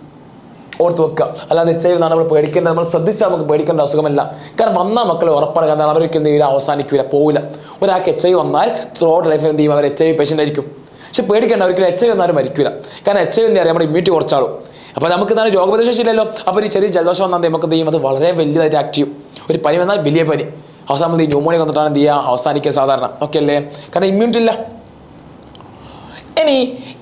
A: ഓർത്ത് വെക്കുക. അല്ലാതെ HIV എന്നാണ് നമ്മൾ പേടിക്കേണ്ടത്. നമ്മൾ ശ്രദ്ധിച്ചാൽ നമുക്ക് പേടിക്കേണ്ട അസുഖമല്ല. കാരണം വന്നാൽ മക്കളെ ഉറപ്പാണ്, കാരണം അവർക്ക് എന്ത് ചെയ്യില്ല? അവസാനിക്കില്ല, പോവില്ല. ഒരാൾക്ക് HIV വന്നാൽ ത്രൂ ഔട്ട് ലൈഫ് എന്ത് ചെയ്യും? അവർ HIV പേഷ്യൻ്റ് ആയിരിക്കും. പക്ഷെ പേടിക്കേണ്ട, ഒരിക്കലും HIV വന്നാലും മരിക്കില്ല. കാരണം HIV എന്താ പറയുക? നമ്മുടെ ഇമ്മ്യൂണിറ്റി കുറച്ചാളും. അപ്പോൾ നമുക്ക് എന്താണ് രോഗപ്രതിരോധ ശേഷിയില്ലല്ലോ. അപ്പോൾ ഒരു ചെറിയ ജലദോഷം വന്നാൽ നമുക്ക് എന്ത് ചെയ്യും? അത് വളരെ വലിയതായിട്ട് ആക്ട് ചെയ്യും. ഒരു പനി വന്നാൽ വലിയ പനി, അവസാനം ഈ ന്യൂമോണിയ വന്നിട്ടാണ് എന്ത് ചെയ്യുക? അവസാനിക്കുക സാധാരണ. ഓക്കെ അല്ലേ? കാരണം ഇമ്മ്യൂണിറ്റി ഇല്ല. ഇനി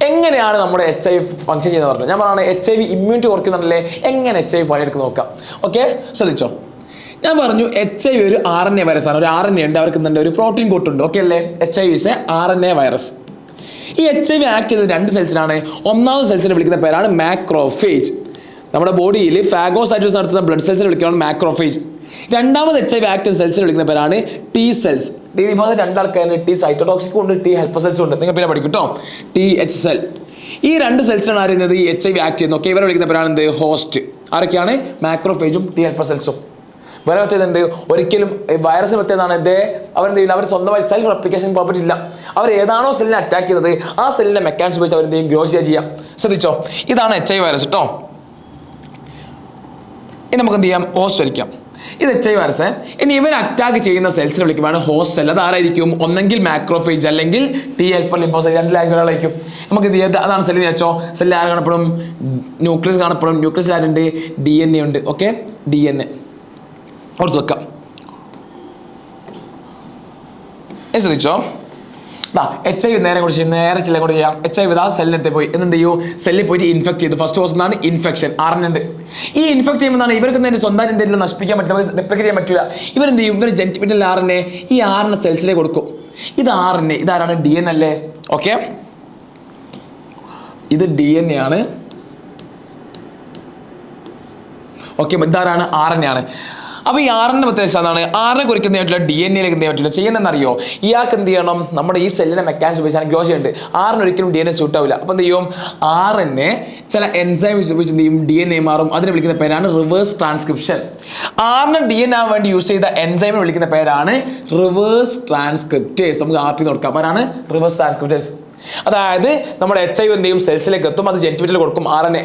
A: എങ്ങനെയാണ് നമ്മുടെ HIV ഫംഗ്ഷൻ ചെയ്യുന്നത് പറഞ്ഞത്? ഞാൻ പറഞ്ഞാണ് HIV ഇമ്മ്യൂണിറ്റി കുറയ്ക്കുന്നുണ്ടല്ലേ. എങ്ങനെ HIV പണിയെടുക്കുന്ന നോക്കാം. ഓക്കെ, ശ്രദ്ധിച്ചോ. ഞാൻ പറഞ്ഞു HIV ഒരു RNA വൈറസാണ്. ഒരു RNA ഉണ്ട്, അവർക്ക് എന്തുണ്ട്? ഒരു പ്രോട്ടീൻ കോട്ട് ഉണ്ട്. ഓക്കെ അല്ലേ? HIV is a RNA virus. ഈ HIV ആക്ട് ചെയ്തത് 2 സെൽസിലാണ്. ഒന്നാമത്തെ സെൽസിനെ വിളിക്കുന്ന പേരാണ് മാക്രോഫേജ്. നമ്മുടെ ബോഡിയിൽ ഫാഗോസൈറ്റോസിസ് നടത്തുന്ന ബ്ലഡ് സെൽസിനെ വിളിക്കുകയാണ് മാക്രോഫേജ്. രണ്ടാമത് HIV ആക്ട് ചെയ്ത സെൽസിനെ വിളിക്കുന്ന പേരാണ് T സെൽസ്. രണ്ടാൾക്കാരുടെ T സൈറ്റോടോക്സിക് ഉണ്ട്, T ഹെൽപ്പർ സെൽസും ഉണ്ട്. നിങ്ങൾ പിന്നെ പഠിക്കും കേട്ടോ. TH cell. ഈ 2 സെൽസിനാണ് അറിയുന്നത് ഈ HIV ആക്ട് ചെയ്യുന്നത്. ഓക്കെ, ഇവരെ വിളിക്കുന്ന പേരാണ് എന്ത്? ഹോസ്റ്റ്. ആരൊക്കെയാണ്? മാക്രോഫേജും T ഹെൽപ്പർ സെൽസും. വേറെ പ്രത്യേകത ഒരിക്കലും വൈറസിന് പ്രത്യേകതാണ് അവരെന്ത് ചെയ്യില്ല? അവർ സ്വന്തമായി സെൽഫ് റെപ്ലിക്കേഷൻ പ്രോപ്പർട്ടി ഇല്ല. അവർ ഏതാണോ സെല്ലിനെ അറ്റാക്ക് ചെയ്യുന്നത് ആ സെല്ലിന്റെ മെക്കാനിസം വെച്ച് അവരെന്തെയും ഗ്രോ ചെയ്യാം. ശ്രദ്ധിച്ചോ, ഇതാണ് HIV വൈറസ് കേട്ടോ. ഇനി നമുക്ക് എന്ത് ചെയ്യാം? ഹോസ്റ്റ് വരയ്ക്കാം. ഇത് HIV വൈറസ്. ഇനി ഇവർ അറ്റാക്ക് ചെയ്യുന്ന സെൽസിനെ വിളിക്കുമ്പോൾ ഹോസ്റ്റ് സെൽ. അത് ആരായിരിക്കും? ഒന്നെങ്കിൽ മാക്രോഫേജ് അല്ലെങ്കിൽ T ഹെൽപ്പർ ലിംഫോസൈറ്റ്. 2 ലാംഗ്വേജുകളായിരിക്കും. നമുക്ക് ഇത് അതാണ് സെല്ലിന് വെച്ചോ. സെല്ലിൽ ആര് കാണപ്പെടും? ന്യൂക്ലിയസ് കാണപ്പെടും. ന്യൂക്ലിയസ് ആരുണ്ട്? DNA ഉണ്ട്. ഓക്കെ, DNA ഓർത്ത് വെക്കാം. ശ്രദ്ധിച്ചോ. HIV നേരെ കൂടി ചെയ്യും, നേരെ ചില കൂടി ചെയ്യാം. HIV ഇതാ സെല്ലിനടുത്ത് പോയി എന്ത് ചെയ്യൂ, സെല്ലിൽ പോയിട്ട് ഇൻഫെക്ട് ചെയ്തു. ഫസ്റ്റ് കോസ് എന്താണ് ഇൻഫെക്ഷൻ, RNA. ഈ ഇൻഫെക്ട് ചെയ്യുമ്പോൾ ഇവർക്ക് തന്നെ സ്വന്തം എന്തെങ്കിലും നശിപ്പിക്കാൻ പറ്റില്ല, റെപ്ലിക്കേറ്റ് ചെയ്യാൻ പറ്റില്ല. ഇവരെന്ത് ചെയ്യും, ഇവർ ജെനറ്റിക്കൽ RNA ഈ RNA സെൽസിലേക്ക് കൊടുക്കും. ഇത് RNA, ഇതാരാണ് DNA അല്ലേ, ഓക്കെ, ഇത് DNA ആണ്, ഓക്കെ, ഇതാരാണ് RNA ആണ്. അപ്പോൾ ഈ RNA പ്രത്യേകിച്ച് എന്താണ്, RNA കുറിക്കുന്ന പറ്റില്ല, DNAയിലേക്ക് എന്ത് ചെയ്യാൻ പറ്റില്ല. ചെയ്യുന്നതെന്നറിയോ, ഇയാൾക്ക് എന്ത് ചെയ്യണം, നമ്മുടെ ഈ സെല്ലിനെ മെക്കാനിസം ഉപയോഗിച്ചാണ് ഗ്യോ ചെയ്യുന്നുണ്ട്. RNA ഒരിക്കലും DNA സ്യൂട്ട് ആവില്ല. അപ്പോൾ എന്ത് ചെയ്യും, RNA ചില എൻസൈം ഉപയോഗിച്ച് എന്ത് ചെയ്യും, DNA മാറും. അതിനെ വിളിക്കുന്ന പേരാണ് റിവേഴ്സ് ട്രാൻസ്ക്രിപ്ഷൻ. RNA DNA ആവാൻ വേണ്ടി യൂസ് ചെയ്ത എൻസൈമിനെ വിളിക്കുന്ന പേരാണ് റിവേഴ്സ് ട്രാൻസ്ക്രിപ്റ്റേഴ്സ്. നമുക്ക് ആർത്തി നോക്കാം, ആരാണ് റിവേഴ്സ് ട്രാൻസ്ക്രിപ്റ്റേഴ്സ്. അതായത് നമ്മുടെ HIV എന്ത് ചെയ്യും, സെൽസിലേക്ക് എത്തും, അത് ജെനറ്റിക്കൽ കൊടുക്കും. RNA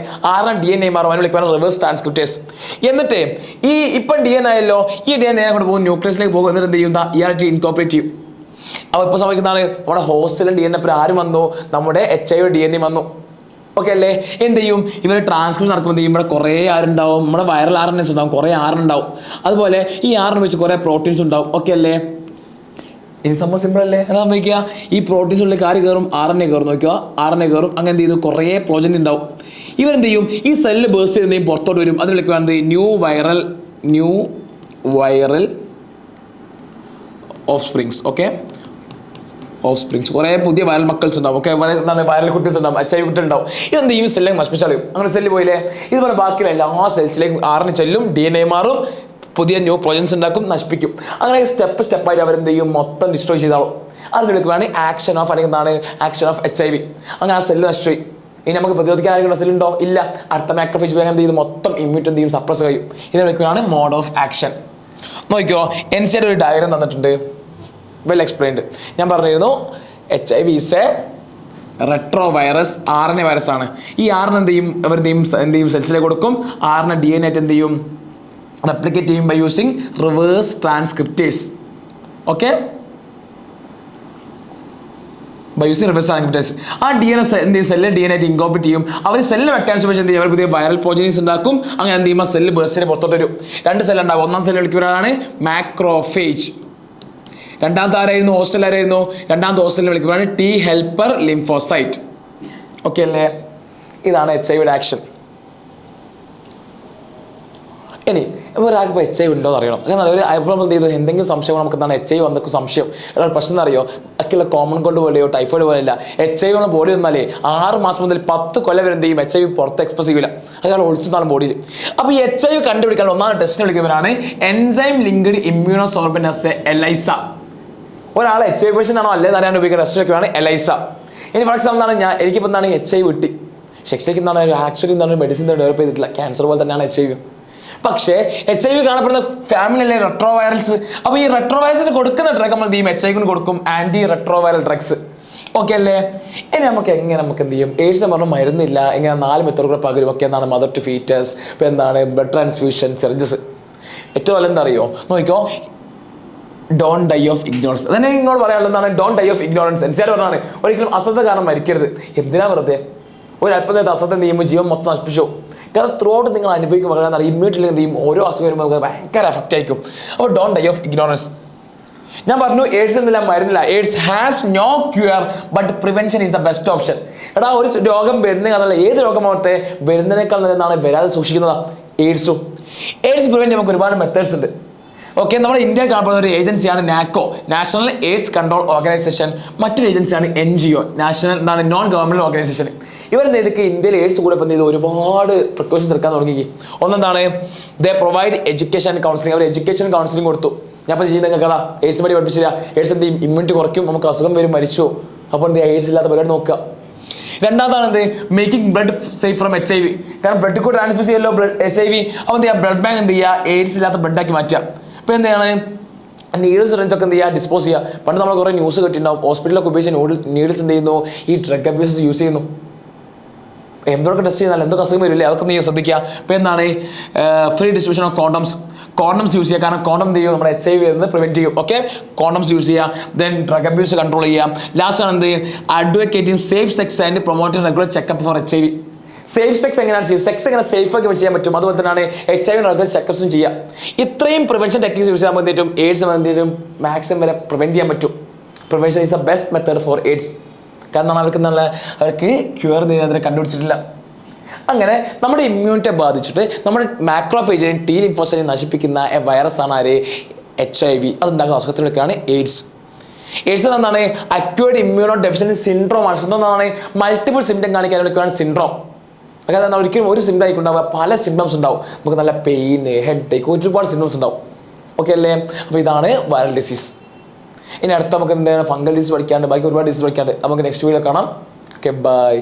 A: DNA മാറും, അതിനെ വിളിക്കുന്ന റിവേഴ്സ് ട്രാൻസ്ക്രിപ്റ്റേഴ്സ്. എന്നിട്ട് ഈ ഇപ്പം DNA ആയല്ലോ, ഈ DNA കൊണ്ട് പോകും, ന്യൂക്ലിയസിലേക്ക് പോകും. എന്നിട്ട് എന്ത് ചെയ്യും, ഇയാളായിട്ട് ഇൻകോപ്പറേറ്റ് ചെയ്യും. അപ്പോൾ ഇപ്പോൾ സംഭവിക്കുന്നതാണ്, നമ്മുടെ ഹോസ്റ്റലിൽ DNA ആരും വന്നു, നമ്മുടെ HIV DNA വന്നു, ഓക്കെ അല്ലേ. എന്ത് ചെയ്യും, ഇവർ ട്രാൻസ്ക്രിപ്ഷൻ നടക്കുമ്പോൾ എന്ത് ചെയ്യും, ഇവിടെ കുറേ ആരുണ്ടാവും, നമ്മുടെ വൈറൽ RNAs ഉണ്ടാവും, കുറേ ഉണ്ടാവും. അതുപോലെ ഈ RNA വെച്ച് കുറേ പ്രോട്ടീൻസ് ഉണ്ടാവും, ഓക്കെ അല്ലേ. ഇനി സംഭവം സിമ്പിൾ അല്ലേ. എന്താ സംഭവിക്കുക, ഈ പ്രോട്ടീൻസ് ഉള്ളിൽ ആര് കയറും, RNA കയറും. നോക്കുക, RNA കയറും. അങ്ങനെ എന്ത് ചെയ്തു, കുറേ പ്രോജൻ ഉണ്ടാവും. ഇവരെന്ത് ചെയ്യും, ഈ സെല്ല് ബേസ്റ്റ് ചെയ്ത് എന്തെങ്കിലും പുറത്തോട്ട് വരും. അതിന് വിളിക്കുകയാണ് new viral of springs, okay, of springs. കുറേ പുതിയ വൈറൽ മക്കൾസ് ഉണ്ടാവും, ഓക്കെ, എന്താണ് വൈറൽ കുട്ടീസ് ഉണ്ടാവും, HIV കുട്ടികളുണ്ടാവും. ഇതെന്ത് ചെയ്യും, സെല്ലിലേക്ക് നശിപ്പിച്ചാലും. അങ്ങനെ സെല്ല് പോയില്ലേ. ഇതുപോലെ ബാക്കിയുള്ള എല്ലാ സെൽസിലേക്കും RNA ചെല്ലും, DNA മാറും, പുതിയ ന്യൂ പ്രോജൻസ് ഉണ്ടാക്കും, നശിപ്പിക്കും. അങ്ങനെ സ്റ്റെപ്പായിട്ട് അവരെന്ത് ചെയ്യും, മൊത്തം ഡിസ്ട്രോയ് ചെയ്താവും. അതിന് വിളിക്കുകയാണ് ആക്ഷൻ ഓഫ്, അല്ലെങ്കിൽ എന്താണ് ആക്ഷൻ ഓഫ് HIV. അങ്ങനെ ആ സെല്ല് നശിച്ചുപോയി. ഇനി നമുക്ക് പ്രതിരോധിക്കാൻ ആരെങ്കിലും സെല്ലുണ്ടോ, ഇല്ല. അടുത്ത മാക്രോഫേജ് വേഗം എന്ത് ചെയ്യും, മൊത്തം ഇമ്മ്യൂണിറ്റി എന്ത് ചെയ്യും, സപ്രസ് കഴിയും. ഇതിനെ വിളിക്കുകയാണ് മോഡ് ഓഫ് ആക്ഷൻ. നോക്കിയോ, NCAR ഒരു ഡയഗ്രം തന്നിട്ടുണ്ട്, വെൽ എക്സ്പ്ലെയിൻഡ്. ഞാൻ പറഞ്ഞിരുന്നു HIV is A retro virus, RNA virus ആണ്. ഈ RNA എന്ത് ചെയ്യും, എന്ത് ചെയ്യും, സെൽസിലേക്ക് കൊടുക്കും. RNA DNA ആയിട്ട് എന്ത് ചെയ്യും, replicate ചെയ്യും by using reverse transcriptase, okay, by using reverse transcriptase. ആ DNA സെല്ല് DNA ആയിട്ട് ഇൻകോപ്പറേറ്റ് ചെയ്യും. അവർ സെല്ല് മെക്കാനിസം ഉപയോഗിച്ച് എന്ത് ചെയ്യും, അവർ പുതിയ വൈറൽ പ്രോജനീസ് ഉണ്ടാക്കും. അങ്ങനെ എന്ത് ചെയ്യുമ്പോൾ സെല്ല് ബേഴ്സിന് പുറത്തോട്ട് വരും. രണ്ട് സെല്ല് ഉണ്ടാവും. ഒന്നാം സെല്ല് വിളിക്കുന്നവരാണ് മാക്രോഫേജ്. രണ്ടാമത്തെ ആരായിരുന്നു, ഹോസ്റ്റൽ ആരായിരുന്നു, രണ്ടാമത്തെ ഹോസ്റ്റലിനെ വിളിക്കുന്നവരാണ് T ഹെൽപ്പർ ലിംഫോസൈറ്റ്, ഓക്കെ അല്ലേ. ഇതാണ് HIV ആക്ഷൻ. ഇനി ഒരാൾക്ക് ഇപ്പോൾ HIV ഉണ്ടോ എന്ന് അറിയണം. അങ്ങനെ ഒരു അഭിപ്രായം എന്ത് ചെയ്തു, എന്തെങ്കിലും സംശയം നമുക്ക് എന്താണ് HIV വന്നൊക്കെ സംശയം. ഒരാൾ പ്രശ്നം എന്നറിയോ, ബാക്കിയുള്ള കോമൺ കോൾഡ് പോലെയോ ടൈഫോയിഡ് പോലെയല്ല. HIV ഉള്ള ബോഡി വന്നാലേ 6 മാസം മുതൽ 10 കൊല്ലം വരെ എന്ത് ചെയ്യും, HIV പുറത്ത് എക്സ്പ്രസ് ചെയ്യില്ല. അയാൾ ഒളിച്ചതാണ് ബോഡിയിൽ. അപ്പോൾ ഈ HIV കണ്ടുപിടിക്കാൻ ഒന്നാമത് ടെസ്റ്റ് വിളിക്കുന്നവരാണ് എൻസൈം ലിങ്ക്ഡ് ഇമ്മ്യൂണോസോർബൻസ്, ELISA. ഒരാൾ HIV പേഷ്യൻ്റ് ആണോ അല്ലേ അറിയാൻ ഉപയോഗിക്കുന്ന ടെസ്റ്റ് വിളിക്കുകയാണ് ELISA. ഇനി ഫോർ എക്സാമ്പിൾ എന്താണ്, എനിക്കിപ്പോൾ എന്താണ് HIV കിട്ടി, ശക്തിക്ക് എന്താണ് ആക്ച്വലി എന്താണ് മെഡിസിൻ ഡെവലപ്പ് ചെയ്തിട്ടില്ല, ക്യാൻസർ പോലെ തന്നെയാണ് HIV. പക്ഷേ HIV കാണപ്പെടുന്ന ഫാമിലി അല്ലേ റെട്രോ വൈറൽസ്. അപ്പോൾ ഈ റെട്രോ വൈറൽസിന് കൊടുക്കുന്ന ഡ്രഗ് നമ്മൾ എന്ത് ചെയ്യും, HIV കൊടുക്കും, anti retro viral drugs, okay അല്ലേ. ഇനി നമുക്ക് എങ്ങനെ നമുക്ക് എന്ത് ചെയ്യും, AIDS പറഞ്ഞാൽ മരുന്നില്ല, എങ്ങനെ 4 മെത്തേഡ് കൂടെ പകരും, ഒക്കെ എന്താണ് മദർ ടു ഫീറ്റസ്, ഇപ്പോൾ എന്താണ് ബ്ലഡ് ട്രാൻസ്ഫ്യൂഷൻ, സെർജസ്. ഏറ്റവും നല്ല എന്താ അറിയോ, നോക്കിക്കോ, ഡോണ്ട് ഡൈ ഓഫ് ഇഗ്നോറൻസ്. അതന്നെ ഇങ്ങോട്ട് പറയാനുള്ളത് എന്താണ്, don't dye of ignorance. NCAR പറഞ്ഞാണ് ഒരിക്കലും അശ്രദ്ധ കാരണം മരിക്കരുത്. എന്തിനാ വെറുതെ ഒരു അല്പം നേരത്തെ അശ്രദ്ധ ചെയ്യുമ്പോൾ ജീവൻ മൊത്തം നശിപ്പിച്ചു. കാരണം ത്രൂ ഔട്ട് നിങ്ങൾ അനുഭവിക്കുമ്പോൾ ഇമ്മീഡിയറ്റ്ലി എന്ത് ചെയ്യും, ഓരോ അസുഖം വരുമ്പോൾ നമുക്ക് ഭയങ്കര എഫക്റ്റ് ആയിരിക്കും. അപ്പോൾ ഡോണ്ട് ഡൈ ഓഫ് ഇഗ്നോറൻസ്. ഞാൻ പറഞ്ഞു AIDS എന്നില്ല, മരുന്നില്ല. AIDS has no cure but prevention is the best option. എടാ, ഒരു രോഗം വരുന്ന അതല്ല, ഏത് രോഗമാവട്ടെ വരുന്നതിനേക്കാൾ നല്ലതാണ് വരാതെ സൂക്ഷിക്കുന്നതാണ് AIDS-ഉം. AIDS പ്രിവെൻറ്റ് നമുക്ക് ഒരുപാട് മെത്തേഡ്സ് ഉണ്ട്, ഓക്കെ. നമ്മുടെ ഇന്ത്യയിൽ കാണപ്പെടുന്ന ഒരു ഏജൻസിയാണ് NACO, national AIDS control organisation. മറ്റൊരു ഏജൻസിയാണ് NGO, നാഷണൽ എന്താണ് നോൺ ഗവൺമെൻറ് ഓർഗനൈസേഷൻ. ഇവരെന്ത് ചെയ്തൊക്കെ ഇന്ത്യയിൽ AIDS കൂടെ ഇപ്പം ചെയ്ത് ഒരുപാട് പ്രിക്കോഷൻസ് എടുക്കാൻ തുടങ്ങി. ഒന്നെന്താണ്, they provide education and counselling. അവർ എഡ്യൂക്കേഷൻ കൗൺസിലിംഗ് കൊടുത്തു. ഞാൻ ഇപ്പോൾ ചെയ്യുന്ന നിങ്ങൾക്ക് AIDS പറ്റി പഠിപ്പിച്ചില്ല. AIDS എന്ത് ചെയ്യും, ഇമ്മ്യൂണിറ്റി കുറയ്ക്കും, നമുക്ക് അസുഖം വരും, മരിച്ചു. അപ്പോൾ എന്ത് ചെയ്യുക, AIDS ഇല്ലാത്ത പരിപാടി നോക്കുക. രണ്ടാമതാണ് എന്ത്, making blood safe from HIV. കാരണം ബ്ലഡ് കൂടെ ട്രാൻസ്ഫ്യൂസ് ചെയ്യല്ലോ HIV. അപ്പോൾ എന്ത് ചെയ്യുക, ബ്ലഡ് ബാങ്ക് എന്ത് ചെയ്യുക, AIDS ഇല്ലാത്ത ബ്ലഡാക്കി മാറ്റുക. ഇപ്പോൾ എന്താണ്, നീഡിൽസ് റേഞ്ചൊക്കെ എന്ത് ചെയ്യുക, ഡിസ്പോസ് ചെയ്യുക. പണ്ട് നമ്മൾ കുറേ ന്യൂസ് കേട്ടിട്ടുണ്ടാവും, ഹോസ്പിറ്റലൊക്കെ ഉപയോഗിച്ച് നീഡിൽസ് എന്ത് ചെയ്യുന്നു, ഈ ഡ്രഗ് അബ്യൂസസ് യൂസ് ചെയ്യുന്നു. എന്തൊക്കെ ടെസ്റ്റ് ചെയ്താൽ എന്തൊക്കെ അസുഖം വരില്ലേ, അതൊക്കെ നീ ശ്രദ്ധിക്കുക. ഇപ്പോൾ എന്താണ്, free distribution of condoms use ചെയ്യുക. കാരണം കോണ്ടം എന്ത് ചെയ്യും, നമ്മുടെ HIV വരുന്നത് പ്രിവെൻറ്റ് ചെയ്യും, ഓക്കെ. കോണ്ടംസ് യൂസ് ചെയ്യുക. ദെൻ ഡ്രഗ് അബ്യൂസ് കൺട്രോൾ ചെയ്യുക. ലാസ്റ്റ് ആണ് എന്ത്, advocating safe sex and promoting regular checkup for HIV. Safe sex എങ്ങനെയാണ് ചെയ്യുക, സെക്സ് എങ്ങനെ സേഫാക്കി ചെയ്യാൻ പറ്റും, അതുപോലെ തന്നെയാണ് HIV റെഗുലർ ചെക്കപ്സും ചെയ്യുക. ഇത്രയും പ്രിവെൻഷൻ ടെക്നിക്സ് യൂസ് ചെയ്യാൻ വേണ്ടിയിട്ടും AIDS വേണ്ടിയിട്ടും മാക്സിമം വരെ പ്രിവെൻറ്റ് ചെയ്യാൻ പറ്റും. Prevention is the best method for AIDS. കാരണം അവർക്ക് ക്യൂർ ചെയ്യുന്നതിനെ കണ്ടുപിടിച്ചിട്ടില്ല. അങ്ങനെ നമ്മുടെ ഇമ്മ്യൂണിറ്റിയെ ബാധിച്ചിട്ട് നമ്മുടെ മാക്രോഫേജിനെയും T ലിംഫോസൈറ്റിനെയും നശിപ്പിക്കുന്ന വൈറസാണ് ആര്? HIV. അതുണ്ടാക്കുന്ന അസുഖത്തിലൊക്കെയാണ് എയ്ഡ്സ്. എയ്ഡ്സ് എന്താണ്? അക്യൂർഡ് ഇമ്മ്യൂണോ ഡെഫിഷ്യൻസി സിൻഡ്രോം ആണ്. എന്താണ്? മൾട്ടിപ്പിൾ സിംറ്റം കാണിക്കാനൊക്കെയാണ് സിൻഡ്രോം. അതായത് ഒരിക്കലും ഒരു സിംറ്റം ആയിക്കുണ്ടാവുക, പല സിംറ്റംസ് ഉണ്ടാവും. നമുക്ക് നല്ല പെയിൻ, ഹെഡ് ഏക്ക്, ഒരുപാട് സിംറ്റംസ് ഉണ്ടാവും. ഓക്കെ അല്ലേ? അപ്പോൾ ഇതാണ് വൈറൽ ഡിസീസ്. ഇനി അടുത്ത നമുക്ക് എന്താണ് ഫംഗൽ ഡിസീസ് പഠിക്കാണ്ട്, ബാക്കി ഒരുപാട് ഡിസീസ് പഠിക്കാണ്ട്. നമുക്ക് നെക്സ്റ്റ് വീഡിയോ കാണാം. Okay, by.